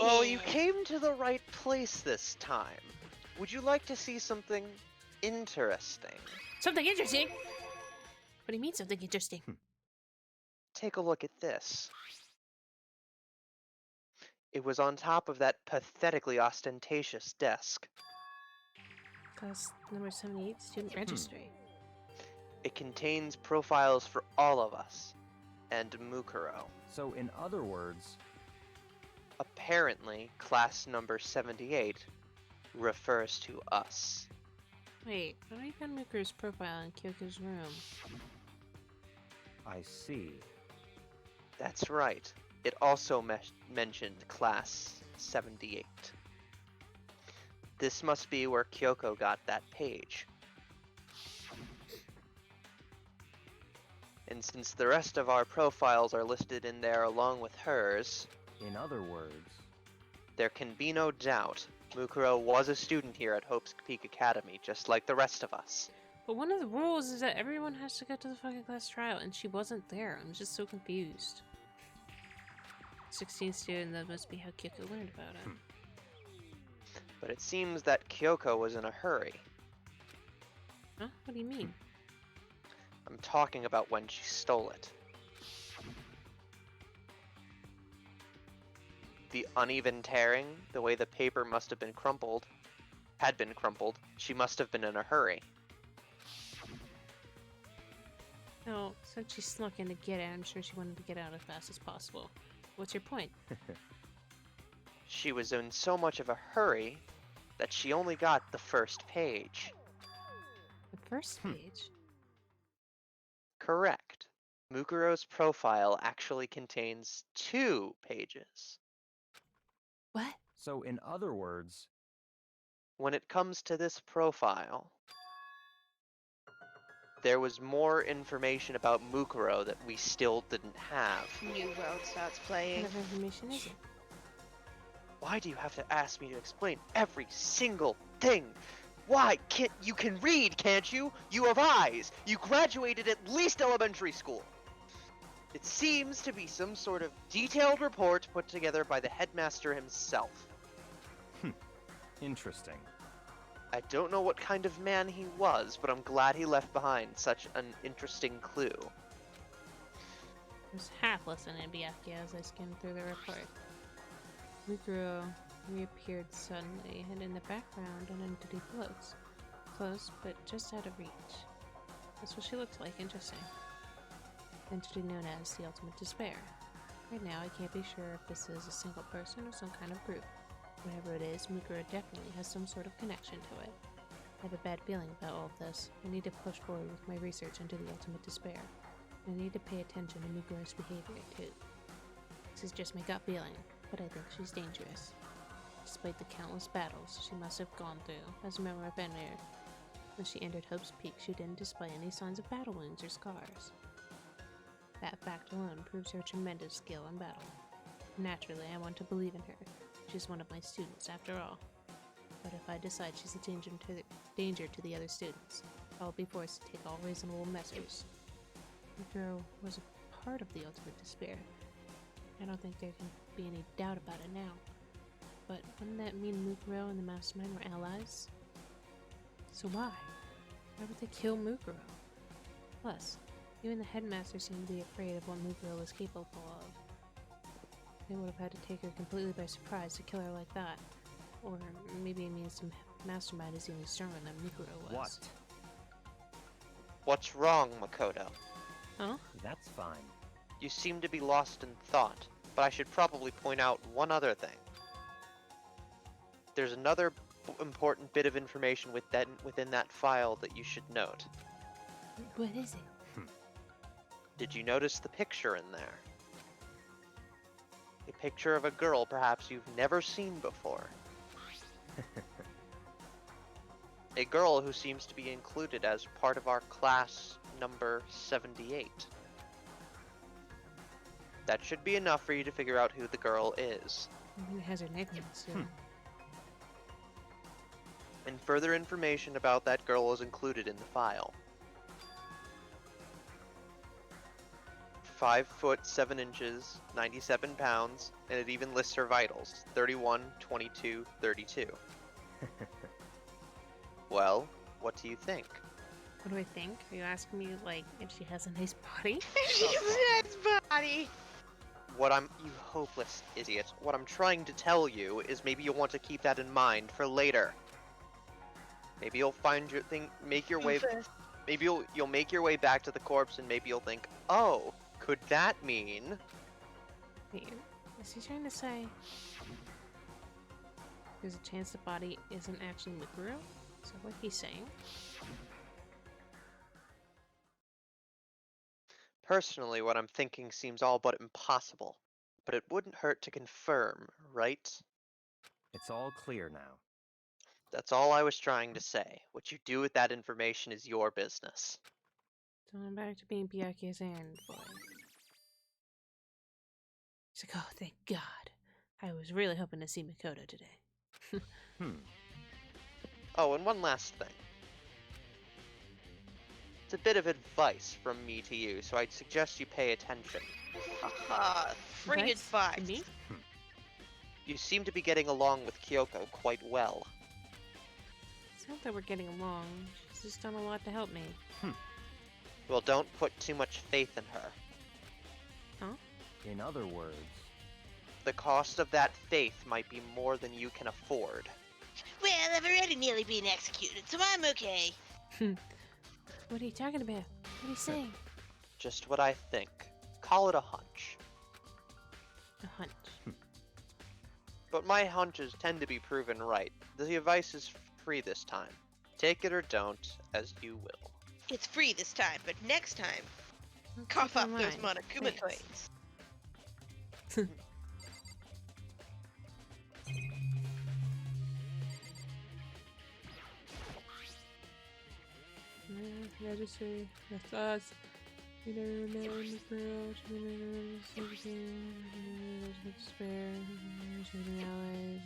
Well, you came to the right place this time. Would you like to see something interesting? Something interesting? What do you mean something interesting? Take a look at this. It was on top of that pathetically ostentatious desk. Class number 78, student registry. It contains profiles for all of us, and Mukuro. So, in other words, Apparently, class number 78 refers to us. Wait, but I found Mukuro's profile in Kyoko's room. I see. That's right. It also mentioned class 78. This must be where Kyoko got that page. And since the rest of our profiles are listed in there along with hers, In other words, there can be no doubt Mukuro was a student here at Hope's Peak Academy, just like the rest of us. But one of the rules is that everyone has to go to the fucking class trial, and she wasn't there. I'm just so confused. 16th student, that must be how Kyoko learned about it. But it seems that Kyoko was in a hurry. Huh? What do you mean? I'm talking about when she stole it. The uneven tearing, the way the paper must have been crumpled, she must have been in a hurry. No, since she snuck in to get it, I'm sure she wanted to get out as fast as possible. What's your point? She was in so much of a hurry that she only got the first page. The first page? Correct. Mukuro's profile actually contains 2 pages. What? So, in other words, When it comes to this profile, there was more information about Mukuro that we still didn't have. New World starts playing. What kind of information is it? Why do you have to ask me to explain every single thing? Why? You can read, can't you? You have eyes. You graduated at least elementary school. It seems to be some sort of detailed report put together by the headmaster himself. interesting. I don't know what kind of man he was, but I'm glad he left behind such an interesting clue. I was half listening to Byakuya as I skimmed through the report. Mukuro reappeared suddenly, and in the background an entity floats. Close, but just out of reach. That's what she looks like, interesting. Entity known as the Ultimate Despair. Right now, I can't be sure if this is a single person or some kind of group. Whatever it is, Mukuro definitely has some sort of connection to it. I have a bad feeling about all of this. I need to push forward with my research into the Ultimate Despair. I need to pay attention to Mukuro's behavior, too. This is just my gut feeling, but I think she's dangerous. Despite the countless battles she must have gone through as a member of Enmir, when she entered Hope's Peak, she didn't display any signs of battle wounds or scars. That fact alone proves her tremendous skill in battle. Naturally, I want to believe in her. She's one of my students, after all. But if I decide she's a danger to the other students, I will be forced to take all reasonable measures. Mukuro was a part of the Ultimate Despair. I don't think there can be any doubt about it now. But wouldn't that mean Mukuro and the Mastermind were allies? So why? Why would they kill Mukuro? Plus, even the headmaster seemed to be afraid of what Mukuro was capable of. They would have had to take her completely by surprise to kill her like that. Or maybe it means the Mastermind is even stronger than Mukuro was. What? What's wrong, Makoto? Huh? That's fine. You seem to be lost in thought, but I should probably point out one other thing. There's another important bit of information within that file that you should note. What is it? Did you notice the picture in there? A picture of a girl perhaps you've never seen before. A girl who seems to be included as part of our class number 78. That should be enough for you to figure out who the girl is. I mean, it has her nickname, so... And further information about that girl is included in the file. 5 foot 7 inches, 97 pounds, and it even lists her vitals, 31, 22, 32. Well, what do you think? What do I think? Are you asking me, like, if she has a nice body? She has a nice body. You hopeless idiot. What I'm trying to tell you is maybe you'll want to keep that in mind for later. Maybe you'll find your thing, make your way. Maybe you'll make your way back to the corpse, and maybe you'll think, oh, could that mean? Wait, is he trying to say there's a chance the body isn't actually Mukuro? Is that what he's saying? Personally, what I'm thinking seems all but impossible, but it wouldn't hurt to confirm, right? It's all clear now. That's all I was trying to say. What you do with that information is your business. So I'm back to being Byakuya's errand boy. He's like, oh, thank God. I was really hoping to see Makoto today. Oh, and one last thing. It's a bit of advice from me to you, so I'd suggest you pay attention. Haha, free advice. Me? You seem to be getting along with Kyoko quite well. It's not that we're getting along. She's just done a lot to help me. Well, don't put too much faith in her. Huh? In other words... The cost of that faith might be more than you can afford. Well, I've already nearly been executed, so I'm okay. What are you talking about? What are you saying? Just what I think. Call it a hunch. A hunch. But my hunches tend to be proven right. The device is free this time. Take it or don't, as you will. It's free this time, but next time, I'll cough keep up in those mind. Monokuma Thanks. coins. Registry. The thoughts. You never met the girl. She never despair. She's an ally.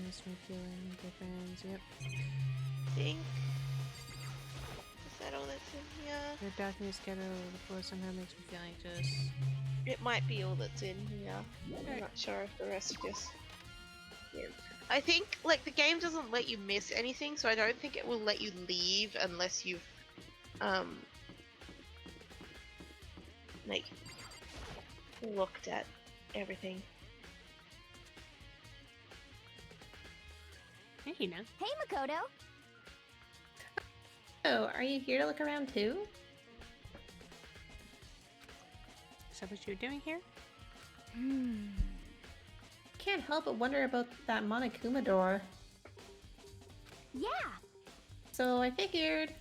She's good friends. Yep. Think. Is that all that's in here? The darkness scattered over the floor somehow makes me feel anxious. It might be all that's in here. I'm not sure if the rest just. Yeah. I think like the game doesn't let you miss anything, so I don't think it will let you leave unless you've like looked at everything. Hey, Hina. Hey, Makoto. Oh, are you here to look around too? Is that what you're doing here? Can't help but wonder about that Monokuma door. Yeah. So I figured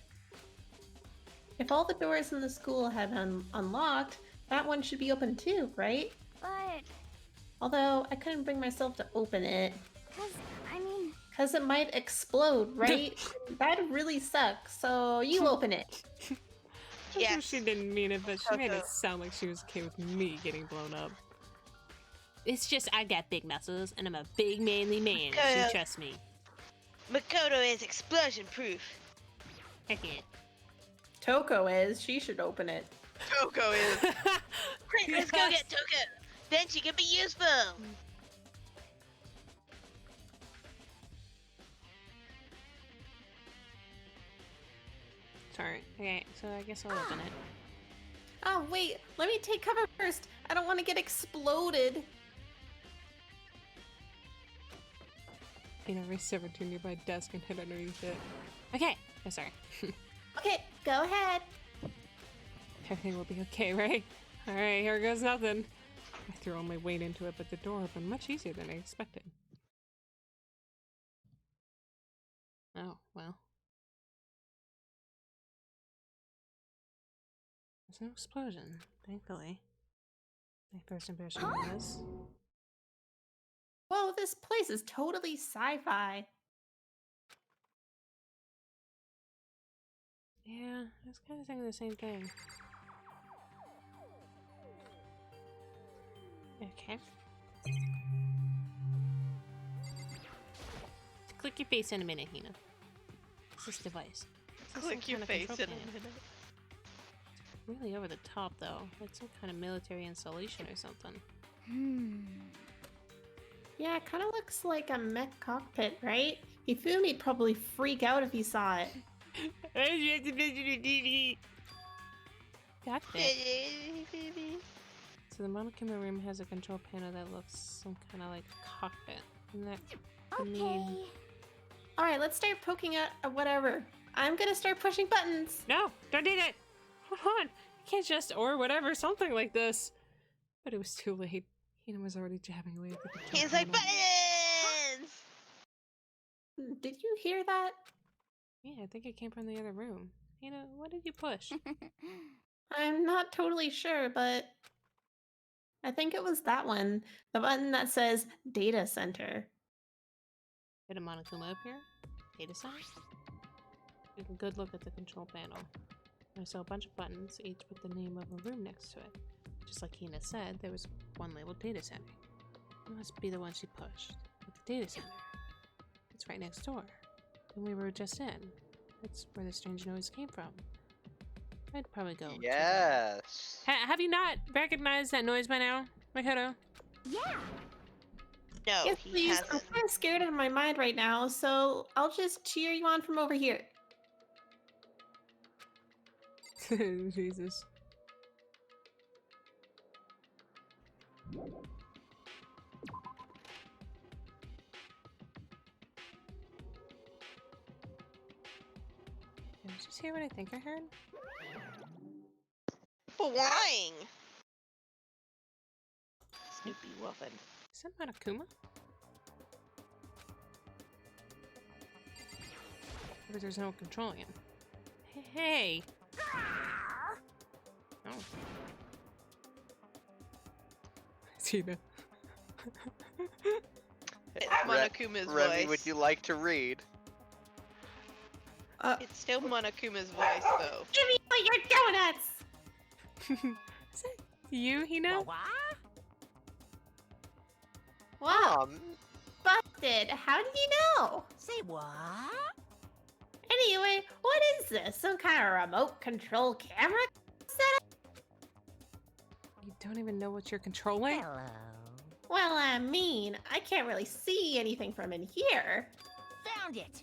if all the doors in the school have been unlocked, that one should be open too, right? But, Although I couldn't bring myself to open it. I mean... Because it might explode, right? That'd really suck, so you open it. Yeah. She didn't mean it, but she made it sound like she was okay with me getting blown up. It's just I got big muscles and I'm a big manly man. So trust me. Makoto is explosion proof. Heck yeah. Toko is. She should open it. Toko is. Quick, let's go get Toko. Then she can be useful. Sorry. Okay, so I guess I'll open it. Oh, wait. Let me take cover first. I don't want to get exploded. You know, race over to a nearby desk and hid underneath it. Okay. Oh, sorry. Okay, go ahead. Everything will be okay, right? Alright, here goes nothing. I threw all my weight into it, but the door opened much easier than I expected. Oh, well. There's no explosion, thankfully. My first impression was... Whoa, this place is totally sci-fi. Yeah, I was kind of thinking the same thing. Okay. Click your face in a minute, Hina. What's this device? Click your face in a minute. Really over the top, though. Like some kind of military installation or something. Yeah, it kind of looks like a mech cockpit, right? Hifumi'd probably freak out if he saw it. Cockpit. So the Monokuma room has a control panel that looks some kind of like cockpit. And that could mean... Alright, let's start poking at whatever. I'm gonna start pushing buttons. No, don't do that. Hold on. You can't just or whatever, something like this. But it was too late. Hina was already jabbing away at the control He's like, panel. buttons! Did you hear that? Yeah, I think it came from the other room. Hina, what did you push? I'm not totally sure, but I think it was that one. The button that says Data Center. Did a Monokuma appear? Data center? Take a good look at the control panel. I saw a bunch of buttons, each with the name of a room next to it. Just like Hina said, there was one labeled Data Center. It must be the one she pushed. But the Data Center. It's right next door. And we were just in. That's where the strange noise came from. I'd probably go. Yes. Have you not recognized that noise by now, Makoto? Yeah. No, Yes, he please. I'm hasn't. kind of scared out of my mind right now, so I'll just cheer you on from over here. Jesus. Did I just hear what I think I heard? lying. Snoopy woman. Is that Monokuma? But there's no controlling him. Hey! Oh. See that? It's Monokuma's Remy, voice. would you like to read? It's still Monokuma's voice, though. Give me all your donuts! Is that you, Hina? Wow. Busted. How did you know? Say what? Anyway, what is this? Some kind of remote control camera setup? You don't even know what you're controlling? Hello. Well, I mean, I can't really see anything from in here. Found it.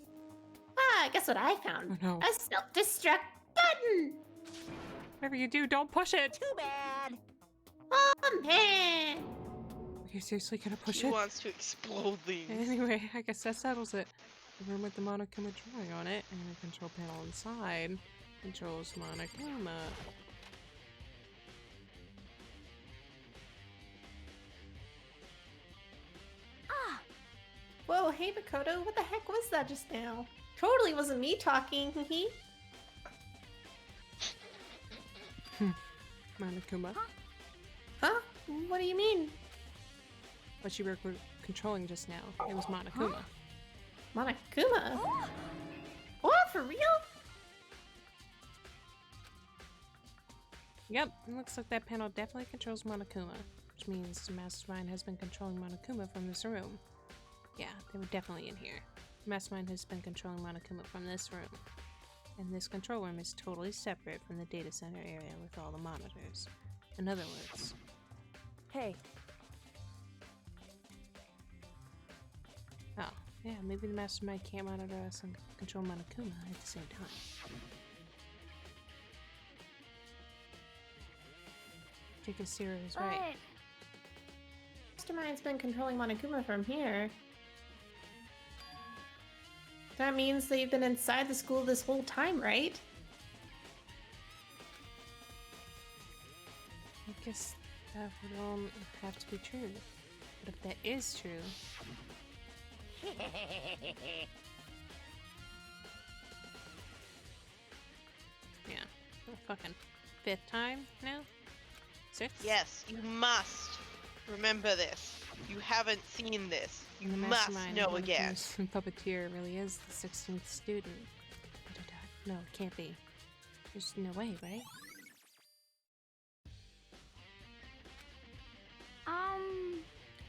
Ah, guess what I found? Oh, no. A self-destruct button! Whatever you do, don't push it! Too bad. Oh, man! Are you seriously gonna push She it? wants to explode these. Anyway, I guess that settles it. The room with the Monokuma drawing on it, and the control panel inside controls Monokuma. Ah! Whoa, hey Makoto, what the heck was that just now? Totally wasn't me talking, hee. Monokuma. Huh? What do you mean? What you were controlling just now. It was Monokuma. Monokuma? What, for real? Yep, it looks like that panel definitely controls Monokuma, which means the Mastermind has been controlling Monokuma from this room. Yeah, they were definitely in here. The Mastermind has been controlling Monokuma from this room. And this control room is totally separate from the data center area with all the monitors. In other words... Hey, Oh, yeah, maybe the Mastermind can't monitor us and control Monokuma at the same time. Zero is right. Mastermind's been controlling Monokuma from here. That means they've been inside the school this whole time, right? I guess that would all have to be true. But if that is true... Yeah. The fucking 5th time now? 6th? Yes, you must remember this. You haven't seen this. You And the must Mastermind, know one of again. whose puppeteer really is the 16th student. No, it can't be. There's no way, right?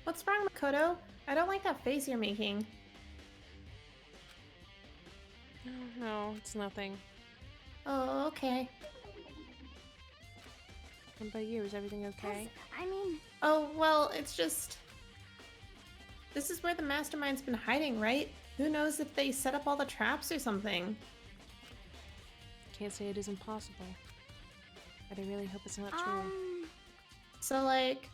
What's wrong, Makoto? I don't like that face you're making. No, it's nothing. Oh, okay. What about you? Is everything okay? I mean... Oh, well, it's just... This is where the Mastermind's been hiding, right? Who knows if they set up all the traps or something? Can't say it isn't possible. But I really hope it's not true. So, like...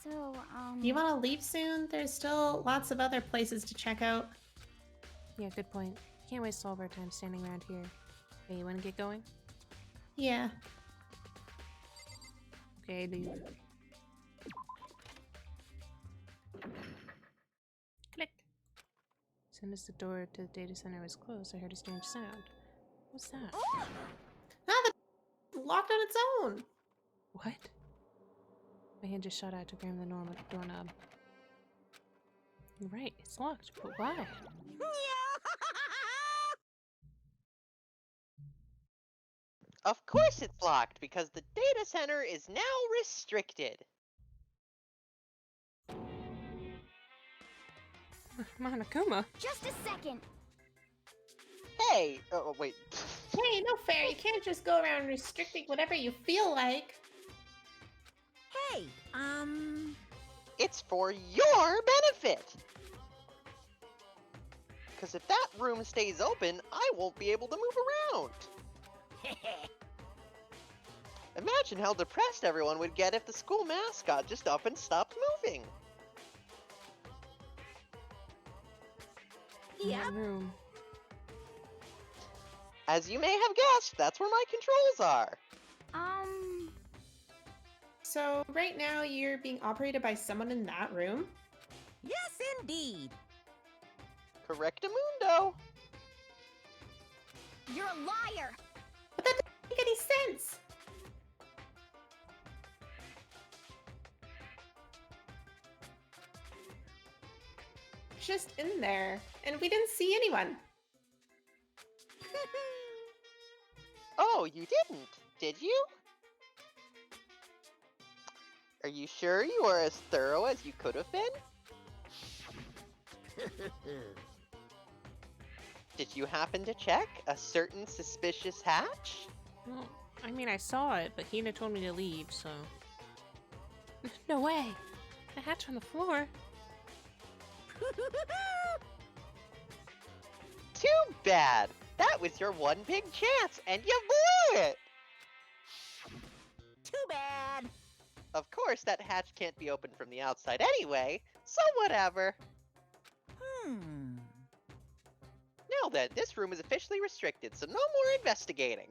So, You want to leave soon? There's still lots of other places to check out. Yeah, good point. Can't waste all of our time standing around here. Okay, you want to get going? Yeah. Okay, leave. Click. As soon as the door to the data center was closed, I heard a strange sound. What's that? Ah, the locked on its own. What? My hand just shot out to grab the normal doorknob. You're right, it's locked, but why? Of course it's locked, because the data center is now restricted. Monokuma? just a second. Hey! Oh, wait. Hey, no fair. You can't just go around restricting whatever you feel like. Hey, It's for your benefit! Because if that room stays open, I won't be able to move around. Imagine how depressed everyone would get if the school mascot just up and stopped moving. In that room. As you may have guessed, that's where my controls are. So right now you're being operated by someone in that room? Yes, indeed. Correctamundo. You're a liar! But that doesn't make any sense! Just in there, and we didn't see anyone. Oh, you didn't, did you? Are you sure you are as thorough as you could have been? Did you happen to check a certain suspicious hatch? Well, I mean, I saw it, but Hina told me to leave, so... No way! The hatch on the floor? Too bad! That was your one big chance, and you blew it! Too bad. Of course, that hatch can't be opened from the outside anyway, so whatever. Now then, this room is officially restricted, so no more investigating.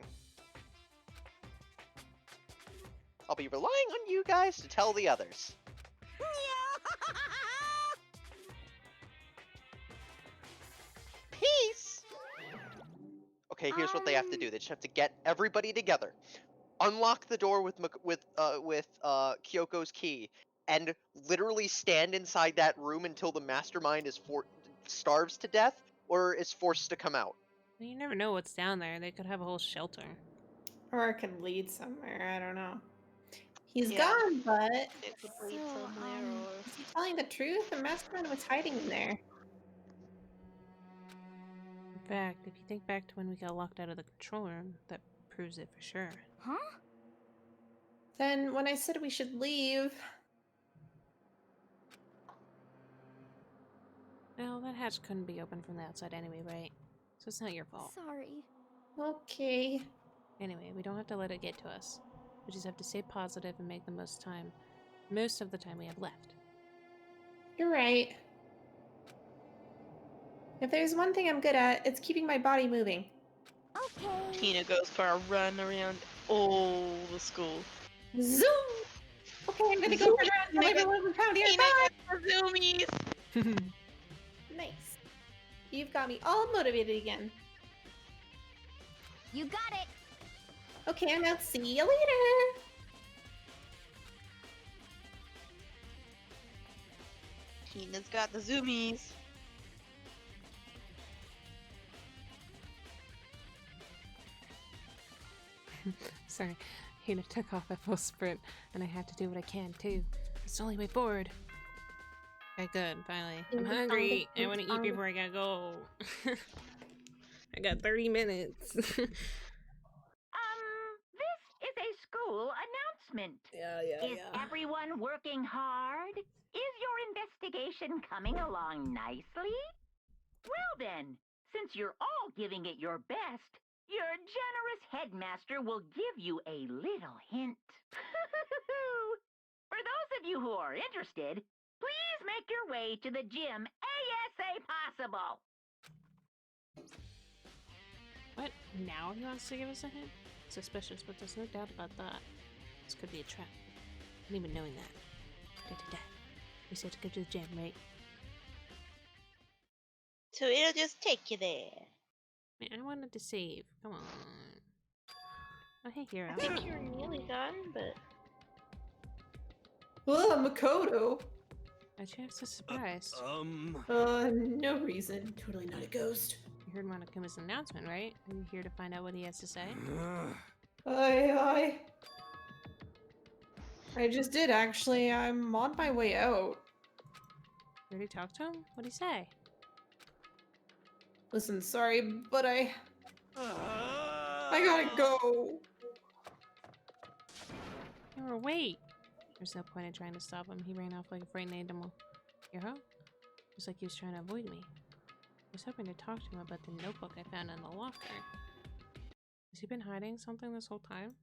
I'll be relying on you guys to tell the others. Peace! Okay, here's what they have to do. They just have to get everybody together. Unlock the door with Kyoko's key, and literally stand inside that room until the mastermind is starves to death or is forced to come out. You never know what's down there. They could have a whole shelter. Or it can lead somewhere, I don't know. He's gone, but... It could lead somewhere, or... Is he telling the truth? The mastermind was hiding in there. In fact, if you think back to when we got locked out of the control room, that proves it for sure. Huh? Then when I said we should leave... Well, that hatch couldn't be opened from the outside anyway, right? So it's not your fault. Sorry. Okay. Anyway, we don't have to let it get to us. We just have to stay positive and make the most of the time we have left. You're right. If there's one thing I'm good at, it's keeping my body moving. Okay. Tina goes for a run around all the school. Zoom! Okay, I'm gonna go for a run. Tell everyone we're found here. Tina Bye! goes for zoomies! Nice. You've got me all motivated again. You got it! Okay, I'm out. See you later! Tina's got the zoomies. Sorry, Hina took off at full sprint, and I had to do what I can too. It's the only way forward. Okay, good, finally. I'm hungry. I want to eat before I gotta go. I got 30 minutes. This is a school announcement. Is everyone working hard? Is your investigation coming along nicely? Well then, since you're all giving it your best, your generous headmaster will give you a little hint. For those of you who are interested, please make your way to the gym ASA possible. What? Now he wants to give us a hint? Suspicious, but there's no doubt about that. This could be a trap. Not even knowing that. We said to go to the gym, right? So it'll just take you there. Man, I wanted to save. Come on. Oh, hey, Hero. I think you're nearly done, but... Oh, Makoto! A chance to surprise. No reason. Totally not a ghost. You heard Monokuma's announcement, right? Are you here to find out what he has to say? I just did, actually. I'm on my way out. You already talked to him? What'd he say? Listen, sorry, but I gotta go. Hero, wait! There's no point in trying to stop him. He ran off like a frightened animal. Hero? Looks like he was trying to avoid me. I was hoping to talk to him about the notebook I found in the locker. Has he been hiding something this whole time?